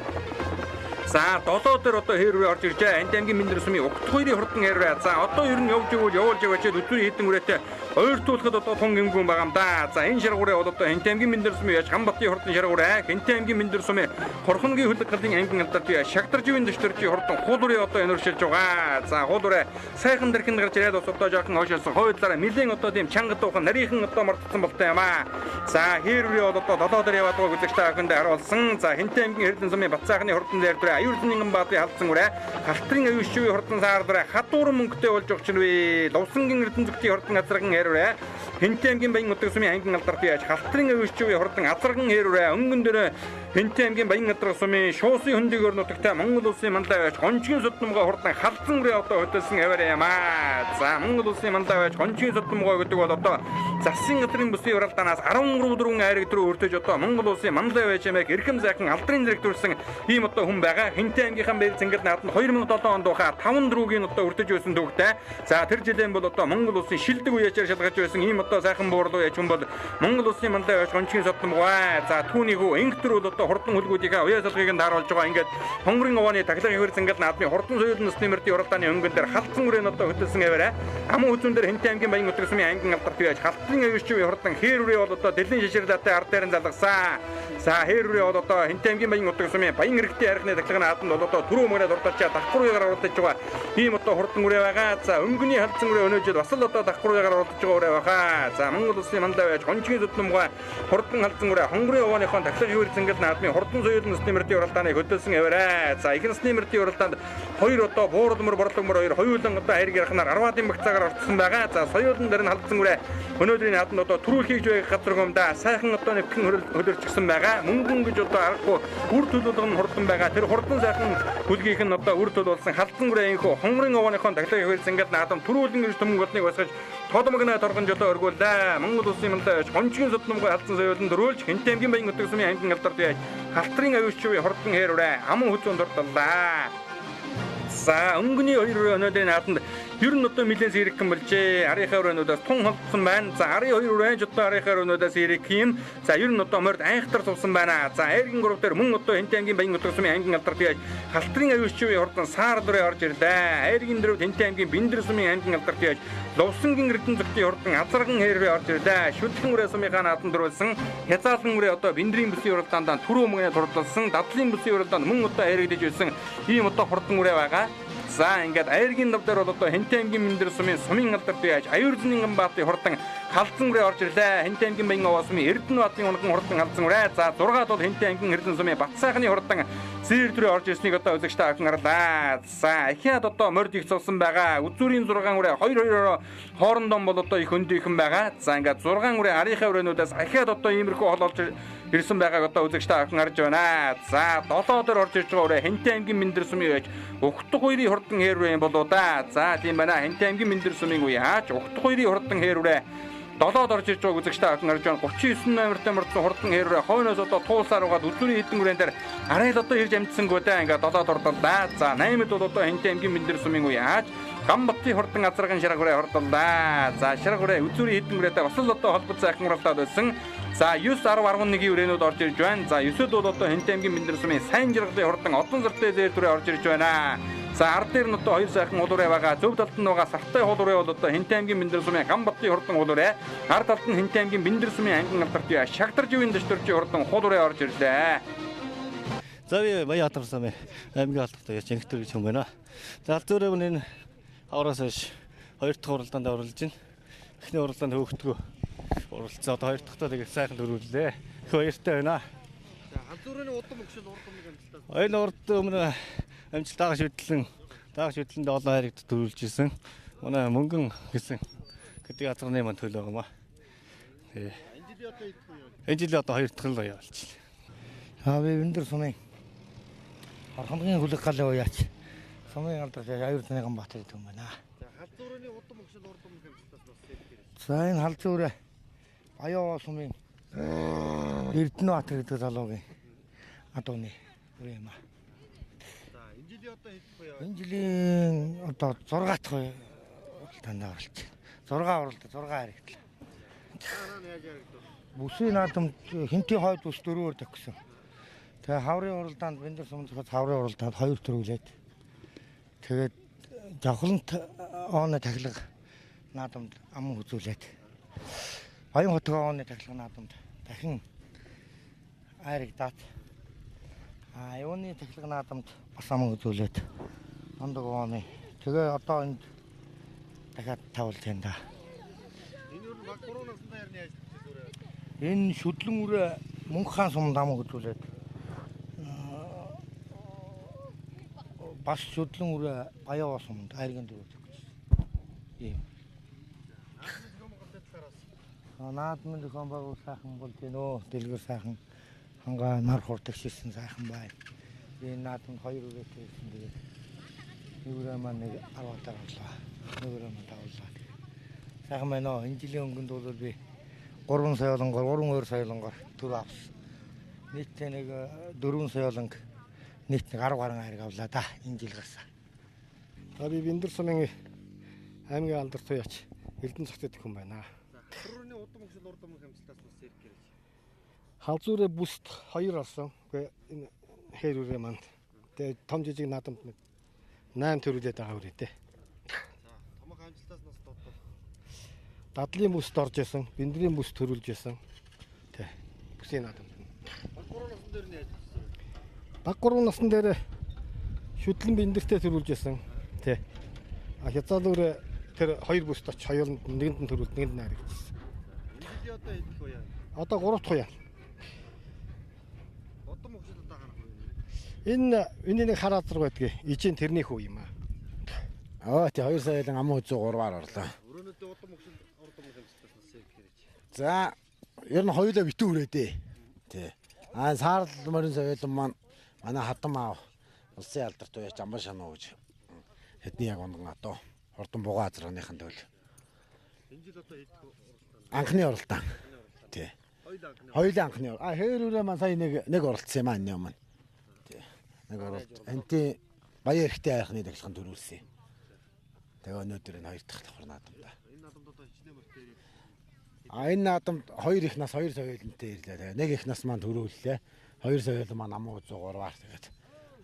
Speaker 1: За 7 дээр одоо хэрвээ орж иржээ. Хэнтэй аймгийн Бэндэр сумын Угтхойрын хордон хэрвээ. За одоо ер нь явж явж өдөр хэдэн үрээтэй ойртуулахад одоо тун гимгүн байгаа юм да. За энэ шаргуураа бол одоо Хэнтэй аймгийн Бэндэр сумын яаж Хамбатын хордон шаргуураа Хэнтэй аймгийн Бэндэр сумын Хорхонгийн хөлөг галын аймгийн алдарт яаж Шагдарживын дэвтэрчийн хордон хуулуурын одоо өнөршилж байгаа. За хуулуураа сайхан дэрхэн гарч ирээд бас одоо жоохон хойшоолсон хойдлаараа нэлээд одоо тийм чанга дуухан нарийнхан одоо мартсан болтой юм аа. За хэрвээ бол одоо 7 дээр яваад байгаа үзэгчтэй ахынд харуулсан. За Хэнтэй аймгийн Хэрлэн сумын Бацаахны хордон дээр дүрээ Аюурзан Баатны халдсан үрээ Халтрын аюулчивын хордон саар дүрээ хатуур мөнгөтэй болж өгчнвэ. Лувсангийн эрдэн зүгтийн хордон Азарган хэрвээ Хэнтэй аймгийн Баян утга сумын аймгийн алдарт яаж Халтрын аюулчивын хордон Азарган хэрвээ өнгөн дээр Хэнтэй аймгийн Баян утга сумын Шуусын хөндөөр нутагтай Монгол улсын мандаа байж гончгийн судмгаа хордон халдсан үрээ одоо хөдөлсөн хэвээр юм аа. За Монгол улсын мандаа байж гончгийн судмгаа гэдэг бол одоо Засгийн газрын бүсийн уралдаанаас 13 айраг төрөө өртөж одоо Монгол улсын мандаа байж ямаг эрхэм зайхан алдрын зэрэгтүүлсэн ийм одоо хүн байгаа. Хэнтэй аймгийнхаа бэр зингэд наадам 2007 онд ухаа 5 дөрвийн одоо өртөж байсан төвхтэй. За тэр жилийн бол одоо Монгол улсын шилдэг үеачаар шалгаж байсан ийм одоо сайхан буурлуу яж хүн бол Монгол улсын мандаа байж гончгийн судмгаа. За түүнийхүү инхтэр бол одоо хурдан хөлгүүдийнхээ уяа салгыг нь тааруулж байгаа. Ингээд хонгорын овооны таглагын хөр зингэд наадмын хурдан соёлын насны мөрдийн уралдааны өнгөн дээр халдсан үрээ одоо хөдөлсөн хэвээрээ ам үзүүн дээр Хэнтэй аймгийн Баян утга сумын аймгийн алдарт яаж Халтрын аюулчивын хордон хээр үрээ бол одоо дэлхийн шиширлаатай ард дээр нь залгасан. За хээр үрээ бол одоо Хэнтэй аймгийн Баян утга сумын Баян иргэдийн архины таглагын наадамд бол одоо түрүү мөрөд урдчаа давхарвэгаар урдж байгаа. Ийм одоо хурдан үрээ байгаа. За өнгөний халдсан үрээ өнөө жил бас л одоо давхарвэгаар урдж байгаа үрээ байгаа. За Монгол улсын мандаа байж гончгийн судмгаа хурдан халдсан үрээ хонгорын овооныхон таглагын хөр зингэд наадмын хурдан соёлын насны мөрдийн уралдааныг хөдөлсөн хэвээрээ. За их насны мөрдийн уралдаанд 2 одоо буурлмөр борлогмор 2 хоёулан одоо хайрыг ярахнаар 10-ын багцаагаар орцсон байгаа. За соёлын дээр нь халдсан үрээ өнөөдрийн наадамд одоо түрүүл хийж байгаа газар гомдаа сайхан одоо нэвхэн хөлөрчгсөн байгаа. Мөнгөн гэж одоо аргагүй үр төлөвлөгөө нь хурдан байгаа. Тэр хурдан сайхан хүлгийнх нь одоо үр төлөвлөсөн халдсан үрээ инхүү хонгорын овооныхон таглагын хөр зингэд наадам түрүүлэн гэж төмөн голныг басгаж тодмогноо торгон жолоо өргүүлээ. Монгол улсын мандаа гончгийн судмгаа халдсан соёлын дөрүүлж Хэнтэй аймгийн Баян утга сумын аймгийн алдарт яаж Халтрын аюулчивын хордон хэрвээ аман хүзүүн дурдлаа. За өнгөний 2 өрөө өнөөдрийн наадамд ер нь одоо нэлээд зэрэг юм болжээ. Арийнхаа өрөөнүүдээс тун холдсон байна. За арын 2 өрөөж одоо арийнхаа өрөөнүүдээс зэрэг юм. За ер нь одоо морд айхтар сувсан байна. За айргийн 3 дээр мөн одоо Хэнтэй аймгийн Баян утга сумын аймгийн алдарт яаж Халтрын аюулчивын хордон саар дүрээ орж ирлээ. Айргийн 4-д Хэнтэй аймгийн Бэндэр сумын аймгийн алдарт яаж Лувсангийн эрдэн зүгтийн хордон Азарган хэрвээ орж ирлээ. Шүтлэн үрээ сумынхаа наадамд дөрүүлсэн хязаалан үрээ одоо Бэндрийн бүсийн уралдаанд түрүү мөнгөний дурдсан дадлын бүсийн уралдаанд мөн одоо хайрагдаж байсан ийм одоо хурдан үрээ байгаа. За ингээд айргийн нав дээр бол одоо Хэнтэй аймгийн Бэндэр сумын алдарт яаж Аюурзан Баатны хордон халдсан үрээ орж ирлээ. Хэнтэй аймгийн Баян овоо сумын Эрдэнэ Баатны унаган хордон халдсан үрээ. За 6-д бол Хэнтэй аймгийн Хэрлэн сумын Бацаахны хордон зэр дүрээ орж ирснийг одоо үзэгчтэй ахын гарлаа. За ахиад одоо морд их цусан байгаа. Үзүүрийн 6 үрээ 2-2-ороо хоорондоо бол одоо их өндийхэн байгаа. За ингээд 6 үрээ арийнхаа өрөөнүүдээс ахиад одоо иймэрхүү хол олж ирсэн байгааг одоо үзэгчтэй ахын харж байна. За 7 дээр орж ирж байгаа үрээ Хэнтэй аймгийн Бэндэр сумын байж Угтхойрын хордон хэрвээ юм болоо да. За тийм байна. Хэнтэй аймгийн Бэндэр сумын үе хаач Угтхойрын хордон хэрвээ 7-д орж ирж байгааг үзэгчтэй ахын харж байна. 39 номертой мордсон хордон хэрвээ хойноос одоо туулсаар угаад үзүүрийн хэдэн үрээн дээр арай л одоо ирж амжсангүй да. Ингээд 7-д ордолоо да. За 8-д бол одоо Хэнтэй аймгийн Бэндэр сумын үе хаач Гамбатын хурдан азарган ширгүүрээ хордоллаа. За ширгүүрээ үзүүрийн хэдэн хүрээтэй бас л одоо холбот сайхан уралдаад байсан. За 9-10-11-ийн үрээнүүд орж ирж байна. За 9-д бол одоо Хэнтэй аймгийн Бэндэр сумын сайн жаргалын хурдан одон сартай зээр дүрээ орж ирж байна. За ард дээр нь одоо хоёр сайхан хулуурэ байгаа. Зөв талд нь байгаа сартай хулуурэ бол одоо Хэнтэй аймгийн Бэндэр сумын Гамбатын хурдан хулуурэ. Ард талд нь Хэнтэй аймгийн Бэндэр сумын ангин алдарт Шагдарживын дэвтэрчийн хурдан хулуурэ орж ирлээ.
Speaker 6: За би Баян сумын аймгийн алдарт Жингтэр гэж юм байна. За аль зүрээ энэ авраас хойш хоёр дахь уралдаанд оролцож байна. Эхний уралдаанд хөөгдгөө уралцсан. Одоо хоёр дахьтаа тэгээд сайхан дөрвөллээ. Их баяртай байна.
Speaker 1: За аль зүрээний удам өгшөл урдам амжилттай.
Speaker 6: Энэ урд өмнө амжилт даагш хөдлөнд олон хайрагд төрүүлж исэн. Манай мөнгөн гэсэн гэдэг газрын маань төлөө байгаа маа. Энэ жил одоо хоёр дахь л явуулж байна.
Speaker 4: Би Бэндэр сумын хамгийн хүлэг галын уяач сумын алдарт аюултай Ганбатар гэдэг юм байна.
Speaker 1: За хал зүрээний удам өгшөл урдам амжилтаас бас хэлбэрээ.
Speaker 4: За энэ хал зүрээ Баян сумын Эрдэнэбаатар гэдэг залуугийн адууны үрээ юм аа. Энэ жилийн одоо 6 дахь уралдаанд оролцож байна. 6 харигдлаа. Бүсийн наадамд Хэнтийн хойд бүс 4-өөр төгсөн. Тэгээ хаврын уралдаанд Бэндэр сумын хаврын уралдаанд 2 төрүүлээд тэгээд Жавхлантооны тахилга наадамд ам үзүүлээд Баян хотгооооны тахилга наадамд дахин айрагдаад юуны тахилга наадамд бас ам үзүүлээд ондогооны тэгээ одоо энд дахиад тавлж байна да.
Speaker 1: Энэ юу баг 3 настай ярны яаж зүрээ.
Speaker 4: Энэ шүдлэн үрээ Мөнх хаан сумд ам үзүүлээд бас шүдлэн үрээ Баян сумд айргийн дөрөв гэж. Ийм. Наадмын зохион байгуул сайхан болж гинөө. Дэлгэр сайхан хангаа нар хурдаг ширсэн сайхан байна. Энэ наадмын 2 үрээтэй ирсэн тэгээд нэг үрээ маань нэг 10 таар орлоо. Нэг үрээ маань тавлаа. Сайхан байна оо. Энэ жилийн өнгөнд бол би 3 соёлонгоор 3 өөр соёлонгоор төр авсан. Нийтдээ нэг 4 соёлонг нийт нэг 10 гаруй хайраг авлаа да. Энэ жил гарсан.
Speaker 14: За би Бэндэр сумын аймгийн алдарт уяач Эрдэнэ цагт хүн байна.
Speaker 1: Төрөний удам өгшөл урдам амжилтаас бас хэлбэрээ.
Speaker 14: Хал зүрээ бүст 2 орсон. Үгүй энэ хээр үрээ манд. Тэгээ том жижиг наадамд 8 төрүүлээд байгаа үрээтэй.
Speaker 1: За томог амжилтаас нас дуудвал
Speaker 14: Дадлын бүст орж исэн, Бэндрийн бүст төрүүлж исэн. Тэ. Бүсийн наадамд. Баг 3 насны дээр шүтлэн Бэндэртэй төрүүлж исэн. Тэ. Хязгаал үрээ тэр 2 бүст оч хоёуланд нэгэнд нь төрүүлд нэгэнд нь харагдсан.
Speaker 1: Энэ одоо хэлэх үү яа?
Speaker 14: Одоо 3 дахь уяа.
Speaker 1: Удам өгшөл одоо гарах үү?
Speaker 14: Энэ нэг хар азар байдгийг ижийн тэрнийх үү юм аа.
Speaker 2: Тий 2 соёлын ам үзүү 3-аар орлоо.
Speaker 1: Өрөөнөдөө удам өгшөл урдам амжилтаас бас хэлбэрээ.
Speaker 2: За ер нь хоёулаа битүү үрээдээ. Тий. Саарл морин соёлын маань манай хадам аав улсын алдарт уяач Амбан шануу гэж хэдний яг онгон одоо хурдан бугаа азрааныхан төл.
Speaker 1: Энэ жил одоо хэлэх үү?
Speaker 2: Анхны уралдаан. Тий. Хоёулаа анхны. Хээр үрээ маань сая нэг оролцсон юм аа энэ юм. Тий. Нэг оролт. Энти Баян эрхтэй айхны тахилганд төрүүлсэн. Тэгээ өнөөдөр энэ 2 дахь давхар наадам да.
Speaker 1: Энэ наадамд одоо хичнээн мөртөө.
Speaker 2: Энэ наадамд 2 их нас 2 соёлонтой ирлээ. Нэг их нас маань төрүүллээ. 2 соёл маань ам үзүү 3-аар тэгээд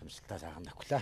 Speaker 2: амжилтаа сайхан давхлаа.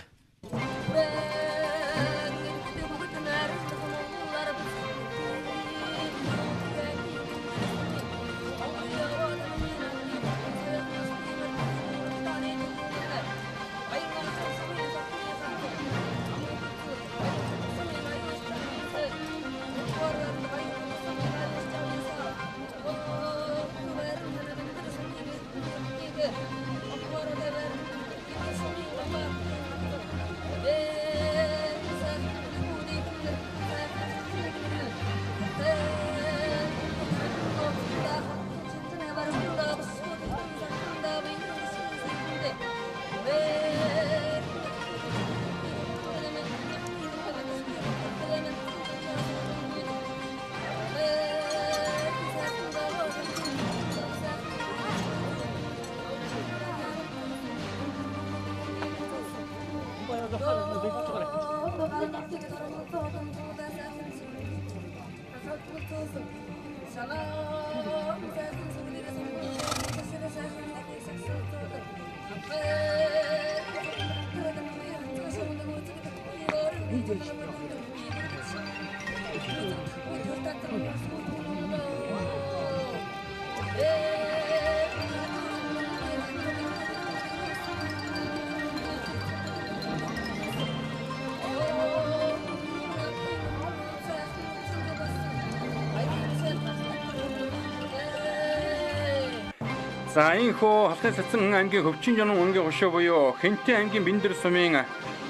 Speaker 1: За энэхүү Халхын Цэцэн аймгийн Хөвчин Жонон өнгийн хошоо буюу Хэнтэн аймгийн Бэндэр сумын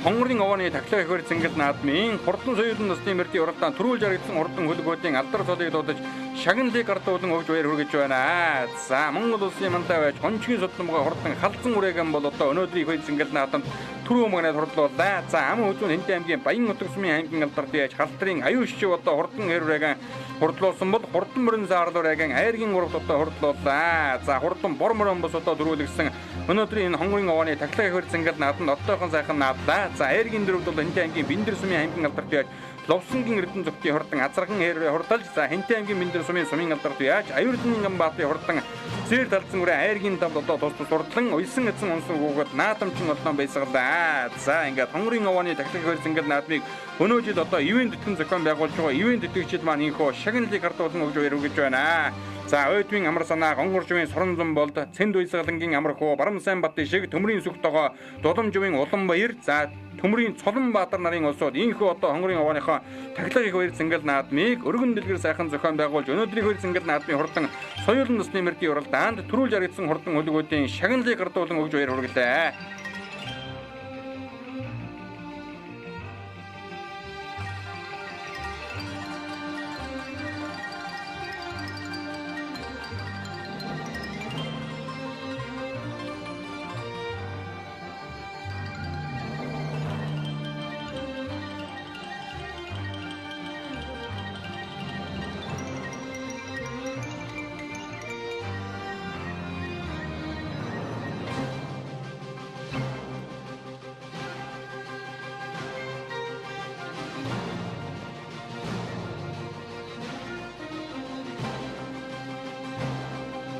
Speaker 1: хонгорын овооны тахлах ихвэр цэнгэл наадмын хурдан соёлын насны мөрдийн уралдаан төрүүлж харагдсан хурдан хөлгүүдийн алдар цолыг дуудаж шагналыг гартуулан өгж баяр хүргэж байна. За Монгол улсын мантай байж хончгийн судалмгаа хурдан халдсан үрээгэн бол одоо өнөөдрийн ихвэр цэнгэл наадамд түрүү магнад хурлууллаа. За ам хөзүүн Хэнтэн аймгийн Баян нутаг сумын аймгийн алдарт яаж халтрын аюушч одоо хурдан хэрвэрэгэн хурдлуулсан бол хурдан мөрөн заарлуурайган айргийн урагт одоо хурдлууллаа. За хурдан бор мөрөн бос одоо дөрүүлгсэн өнөөдрийн энэ хонгорын овооны тахлах ихвэр цэнгэл наадамд одоохон сайхан наадлаа. За айргийн дөрөвд бол Хэнтэн аймгийн Бэндэр сумын аймгийн алдарт яаж Ловсонгийн Эрдэнэ зүгтийн хурдан азархан хэрвээ хурдалж за Хэнтэн аймгийн Бэндэр сумын алдарт яаж Аюулын Ганбаатарын хурдан зэр талцсан үрээ айргийн давд одоо тус урдлан уйсан эцэн онсон гүгэд наадамчин олноон байсгалаа. За ингээд хонгорын овооны тахлах ихвэр цэнгэл наадмыг өнөө жил одоо ивент тэтгэн зохион байгуулж байгаа ивент тэтгэгчид маань инхөө шагналыг гартуулан өгж баяр хүргэж байна. За ойдвын амар санаа гонгоржийн суран зам болд цэнд уйсгалангийн амар хөө барам сайн бат шиг төмрийн сүх тогоо дуламжийн улан баяр за төмрийн цолон баатар нарын улсууд инхөө одоо хонгорын овооныхоо тахлах ихвэр цэнгэл наадмыг өргөн дэлгэр сайхан зохион байгуулж өнөөдрийн ихвэр цэнгэл наадмын хурдан соёлын насны мөрдийн уралдаанд төрүүлж харагдсан хурдан хөлгүүдийн шагналыг гартуулан өгж баяр хүргэлээ.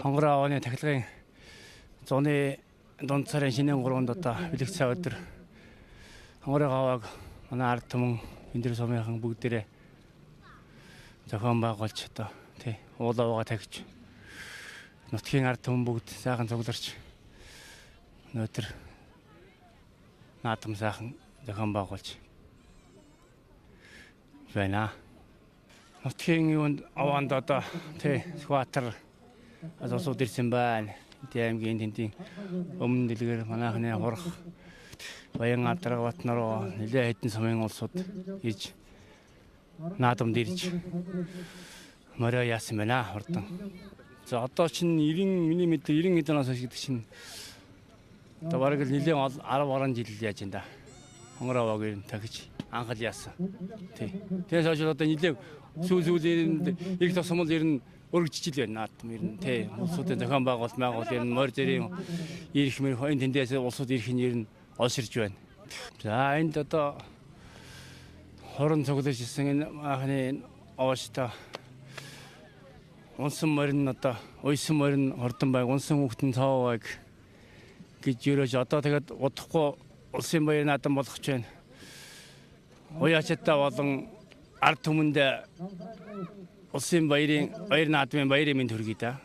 Speaker 15: Хонгорын овооны тахилгын зуны дунд сарын шинийн 3-нд одоо бэлэг цай өдөр хонгорын овоог манай ард түмэн Бэндэр сумынхан бүгдээрээ зохион байгуулж одоо тий уул овоогоо тахиж нутгийн ард түмэн бүгд сайхан цугларч өнөөдөр наадам сайхан зохион байгуулж байна. Нутгийн юунд овоонд одоо тий Сүхбаатар асуусууд ирсэн байна. Хэнтэн аймгийн тентийн өмнө дэлгэр манайхны хурах Баян Адрагбат наруу нэлээд хэдэн сумын улсууд ирж наадамд ирж мороо яасан байна хурдан. За одоо чинь 90 мм 90 хэдэнээс хойш гэдэг чинь одоо бараг л нэлээд 10 гаруй жил яаж энэ да. Хонгор овоог ер нь тахиж анхал яасан. Тий. Тэгээс хойш одоо нэлээд сүүл-сүүлийн их тосмол ер нь өргөжчил байна наадам ер нь тий. Улсуудын зохион байгуулалт ер нь морь зэрийн ирэх мэр хойн тэндээс улсууд ирэх нь ер нь олширж байна. За энд одоо хорон цуглаж исэн энэ анхны овоочтой унсан морин одоо уйсан морин хордон байг унсан хүүхдэн цоо байг гэж ерөөж одоо тэгээд удахгүй улсын баяр наадам болгож байна. Уяачтай болон ард түмэнд улсын баяр наадмын баярын мэнд хүргэе да.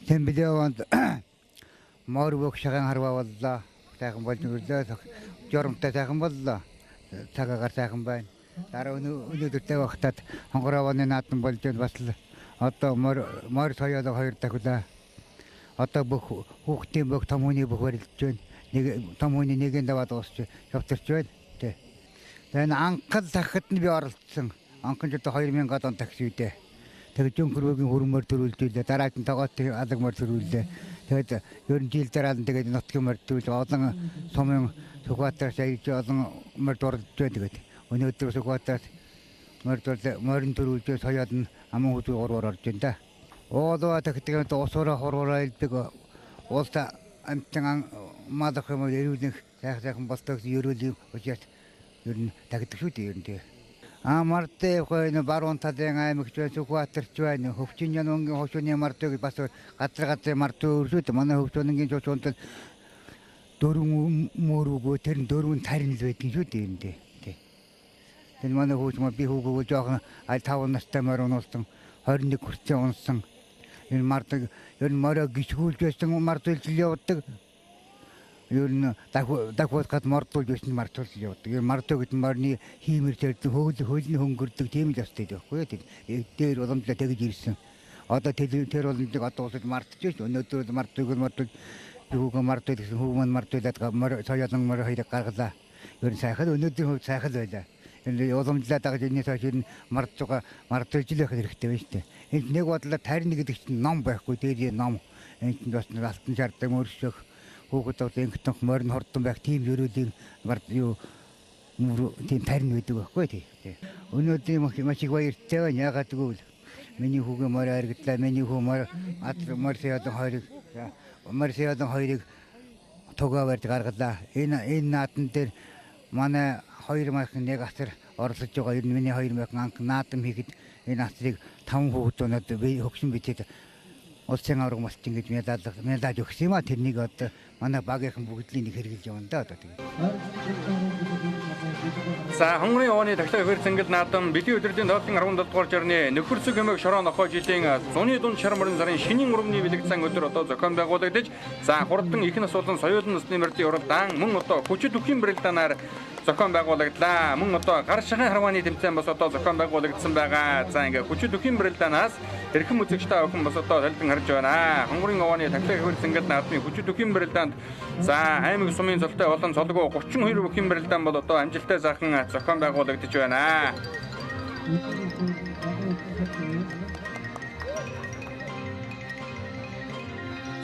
Speaker 16: Тэмбэлээвэнд морь бүх шагаан харваа боллоо. Сайхан болж өрлөө. Жоромтой сайхан боллоо. Цагаагаар сайхан байна. Дараа өнөөдөртэй багтаад хонгор овооны наадам болж бас л одоо морь соёолоо 2 дахиулаа. Одоо бүх хүүхдийн бүх том хүний бүх барилж байна. Нэг том хүний нэгэнд даваад уусч явтарч байна. Тэ. Тэгээд анхал тахад нь би оролцсон. Анхан жоо 2000 он тагс үедээ. Тэгээд жөнхөрөгийн хөрмөр төрүүлжээ. Дараагийн тогоот алагмор төрүүлээ. Тэгээд ер нь жил дараа нь тэгээд нутгийн морь төрүүл олон сумын Сүхбаатараас аяж олон морь дурлж байна тэгээд. Өнөөдөр Сүхбаатараас морин төрүүлж соёод нь аман хүзүү уруур орж байна да. Оолоо тэгдэг уусаараа хурууraa илдэг уулта амтан маадах юм ерүүлэх сайхан болтойг ерөөлийн учраас ер нь тагдаг шүү дээ ер нь тий. Мартыг хойно баруун талын аймагч Сүхбаатарч байна. Хөвчний өнгийн хошууны мартыг бас газар март өршөөд манай хөвчнөгийн жочонд дөрвөн мөрөөгөө тэр дөрвөн тарин л байдгийн шүү дээ энэ. Тэр манай хөвчмө би хөвгөө жоохон 5 настай мөр унуулсан 21 хүртэл унсан. Энэ мартыг ер нь мороо гисгүүлж байсан мартуулж явдаг. Ер нь дахиад мартуулж байсан мартуулж явдаг. Ер мартууд морны хиймэр тэрд хөлний хөнгөрдөг тийм л өстэй байхгүй юу. Дээр уламжлаа тэгж ирсэн. Одоо тэр уламжлыг одоо усад мартж байна. Өнөөдөр мартыг хөвгөө мартуулж гэсэн хөвгөө мартуулаад соёлон мөр хоёрыг гаргалаа. Ер нь сайхан өнөөдөр хөв сайхан байлаа. Энэ уламжлаад байгаа жинээс хойш ер нь мартуулж л байх хэрэгтэй байна шүү дээ. Энд нэг бодлоо тарина гэдэг чинь ном байхгүй дээр ном. Энд бас алтан шаардаг мөршөх хүүхдүүд ингэтэн морин хордон байх тийм ерөөлийн юу тийм тарин байдаг байхгүй тий. Өнөөдөр маш их баяртай байна. Ягаад гэвэл миний хүүгээ морь харагдлаа. Миний хүү морсиадын хоёрыг тугаард гаргалаа. Энэ наадан дээр манай 2001 асар оролцож байгаа. Ер нь миний 2000 анх наадам хийхэд энэ асрыг 5 хүүхдүүнүүд хөгшин бичээд улсын авраг малч ингэж медаль өгсөн юм а. Тэрнийг одоо манай багийнхан бүгдлийн нэг хэрэгжилж явна да одоо тэгээ.
Speaker 1: За хонгорын овооны тахлах хэр цэнгэл наадам бэлгийн өдрийн 17 дугаар жарны нөхөрсөг хэмээг шороо нохоо жилийн зуны дунд шармарын зарын шинийн урмны бэлэгдсэн өдөр одоо зохион байгуулагдаж за хурдан их нас болон соёлын насны мөрдийн уралдаан мөн одоо хүчит үхийн брэлданаар зохион байгуулагдлаа. Мөн одоо гар шахын харвааны тэмцээн бас одоо зохион байгуулагдсан байгаа. За ингээ хүчит үхийн брэлданаас эрхэм үзэгчтэй охин бас одоо толдон харж байна. Хонгорын овооны тахлах хэр цэнгэл наадмын хүчит үхийн брэлдаанд за аймаг сумын золтой болон цолгоо 32 үхийн брэлдан бол одоо амжилттай заахан зохион байгуулагдаж байна.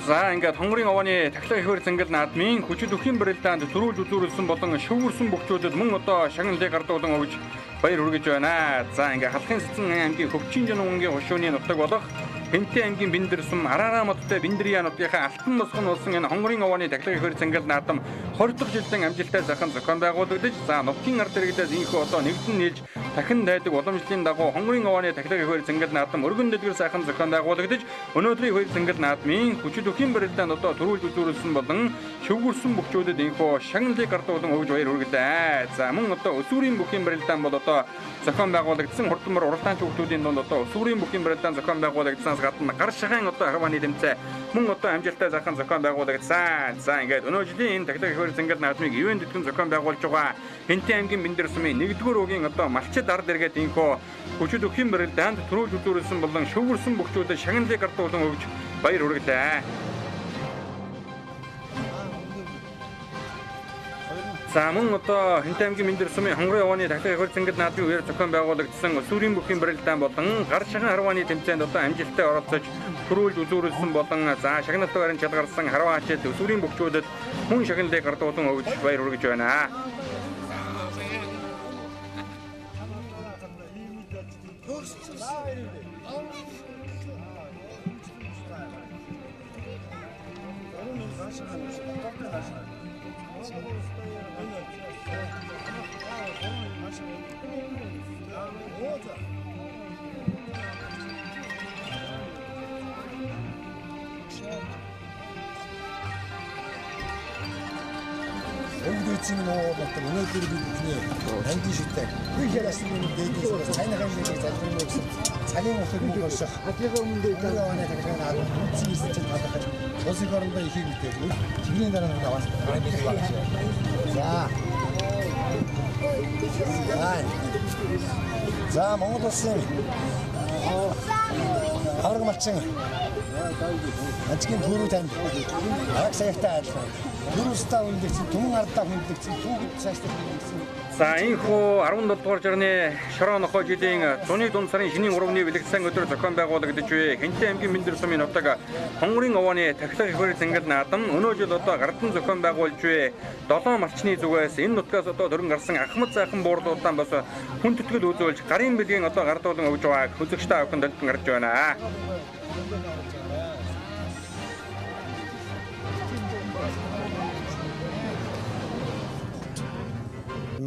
Speaker 1: За ингээд хонгорын овооны тахлах хөр цэнгэл наадмын хүчит үхийн брэлдаанд төрүүлж үзүүлсэн болон шүүгэрсэн бөхчүүдэд мөн одоо шагналыг гардуулан өгж баяр хүргэж байна. За ингээд халахын цэцэн аймгийн Хөвчин жануунгийн хошууны нутаг болох Хэнтэй аймгийн Бэндэрсүм Араараа модтой Бэндэрийн нутгийнхаа алтан носгон болсон энэ хонгорын овооны тахлах хөр цэнгэл наадам 20 дахь жилдээ амжилттай заахан зохион байгуулагдаж за нутгийн ард иргэдээс инхүү одоо нэгдэн нийлж дахин дайдаг уламжлалын дагуу хонгорын овооны тахлах хөр цэнгэл наадам өргөн дэлгэр сайхан зохион байгуулагдаж өнөөдрийн хөр цэнгэл наадмын хүчит үхийн брэлдаанд одоо төрүүлж үзүүлсэн болон шөвгөрсөн бөхчүүдэд инхүү шагналыг гардуулан өгж баяр хүргэлээ. За мөн одоо өсвөрийн бүхийн брэлдаан бол одоо зохион байгуулагдсан хурдмар уралдаанч хүүхдүүдийн дунд одоо өсвөрийн бүхийн брэлдаан зохион байгуулагдсан гадна гар шахын одоо харвааны тэмцээн мөн одоо амжилттай заахан зохион байгуулагдсан. За ингээд өнөө жилийн энэ тахлах хөр цэнгэл наадмыг ивэн дэтгэн зохион байгуулж байгаа Хэнтэй аймгийн Бэндэрсүмийн 1-р үгийн одоо малчид ард иргэд инхүү хүчит үхийн брэлдаанд төрүүлж үзүүлсэн болон шөвгөрсөн бөхчүүдэд шагналыг гардуулан өгж баяр хүргэлээ. За мөн одоо Хэнтэй аймгийн Бэндэрсүмийн хонгорын овооны тахлах хөр цэнгэл наадмын үеэр зохион байгуулагдсан өсвөрийн бүхийн брэлдаан болон гар шахын харвааны тэмцээнд одоо амжилттай оролцож төрүүлж үзүүлсэн болон за шагналтай барин чадгарсан харваачид өсвөрийн бөхчүүдэд мөн шагналыг гардуулан өгж баяр хүргэж байна.
Speaker 17: Өвдөцийн нөө батар өнөөдөр би бидний ангийн шүтээ. Би яасан юм дээд цайнахан нэг залхуу өгсөн. Цалин усыг мөнгө орших. Хатлага өмнөд даавны тахлын аа үгүй чинь талахад улсын орондоо их юм дээ. Чихний дараа нь аваад гараад байна. За Монгол улсын авраг малчин ажгийн төрөө танд арга саятай айлтгал. Төрөөстэй хүндэгсэн, түмэн ардаа хүндэгсэн, түүхэд цаашдаа хүндэгсэн.
Speaker 1: За энэхүү 17 дугаар жарны шороо нохоо жилийн зуны дунд сарын шинийн урмны бэлэгдсэн өдөр зохион байгуулагдаж буй Хэнтэй аймгийн Бэндэрсүмийн нутаг хонгорын овооны тахлах хөр цэнгэл наадам өнөө жил одоо гардан зохион байгуулж буй 7 малчны зүгээс энэ нутгаас одоо дөрөн гарсан Ахмад сайхан буурлуудаа бас хүндэтгэл үзүүлж гарын бэлгийн одоо гардуулан өгж байгааг үзэгчтэй авахын төлөв гарч байна.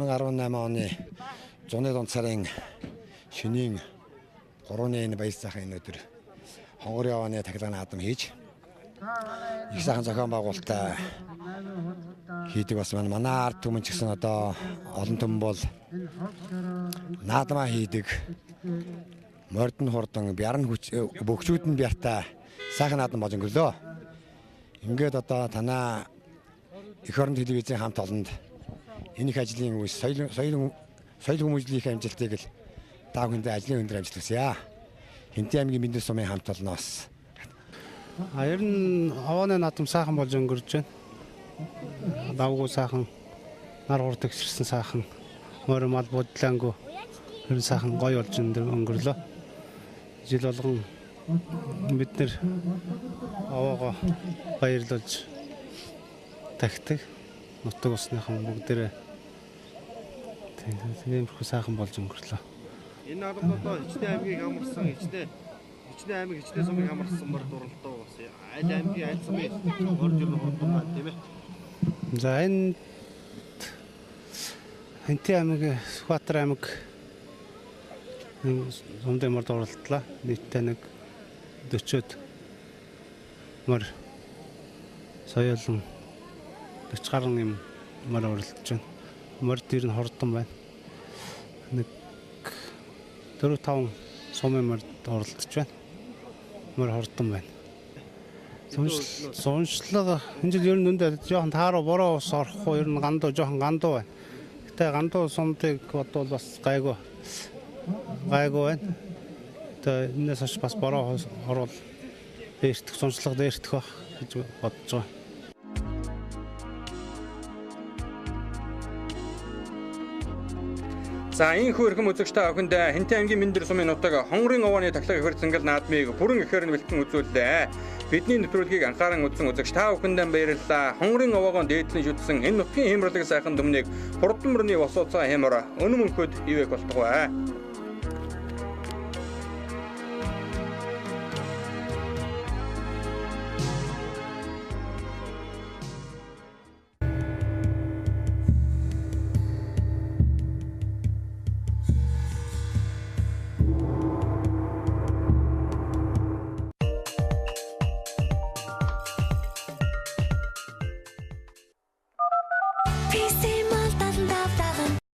Speaker 17: 2018 оны 100-ны дунд сарын шөнийн 3-ны баяр цахын өнөөдөр хонгорын овооны тахилгааны наадам хийж их сайхан зохион байгуулалтаа хийдэг бас манай ард түмэн ч гэсэн одоо олон түмэн бол наадмаа хийдэг. Мордон хурдан бярн бөхчүүд нь бяртаа сайхан наадам болж өнгөрлөө. Ингээд одоо танаа эх орон телевизийн хамт олонд энэ их ажлын үе соёл хүмүүжлийн амжилтыг л та бүхэндээ ажлын өндөр амжилт хүсье. Хинтээ аймгийн Мэндэр сумын хамт олноос.
Speaker 15: Ер нь овооны наадам сайхан болж өнгөрч байна. Давгүй сайхан, нар хурд төгсөрсөн сайхан, морь мал бодлоонгүй ер нь сайхан гоё болж өнгөрлөө. Жил болгон бид нэр овоогоо баярлуулж тагтаг. Нутаг усныхан бүгдээрээ тиймэрхүү сайхан болж өнгөрлөө.
Speaker 6: Энэ наадамд одоо Хичнээн аймгийг амарсан Хичнээн аймаг Хичнээн сумыг амарсан мөр дуралдаа бас аль аймгийн аль сумын орж ирэх хурдан байна тийм ээ.
Speaker 15: За энэ Хинтээ аймаг, Сүхбаатар аймаг сумын мөр дуралдлаа. Нийтдээ нэг 40-од мөр соёлон 40 гаруй юм мөр уралдаж байна. Мөр дээр нь хордон байна. Нэг 4-5 сумын мөр уралдаж байна. Мөр хордон байна. Суншлага энэ жил ер нь өндөө жоохон тааруу бороо ус орохгүй ер нь гандуу жоохон гандуу байна. Гэтэ гандуу сумтыг бодвол бас гайгүй байна. Тэгээ энэс хойш бас бороо орвол дээртэх суншлага дээртэх байх гэж бодож байгаа.
Speaker 1: За энэ хөрхөм үзэгч та бүхэнд Хинтээ аймгийн Мэндэр сумын нутаг хонгорын овооны тахлаг ихэр цэнгэл наадмыг бүрэн ихээр нь бэлтгэн үзүүллээ. Бидний нэвтрүүлгийг анхааран үзсэн үзэгч та бүхэнд баярлалаа. Хонгорын овоогоо дээдлэн шүтсэн энэ нутгийн хямралыг сайхан дүмнийг хурдан мөрний босооцоо хямар өнөм өнхөд ивэх болтугай.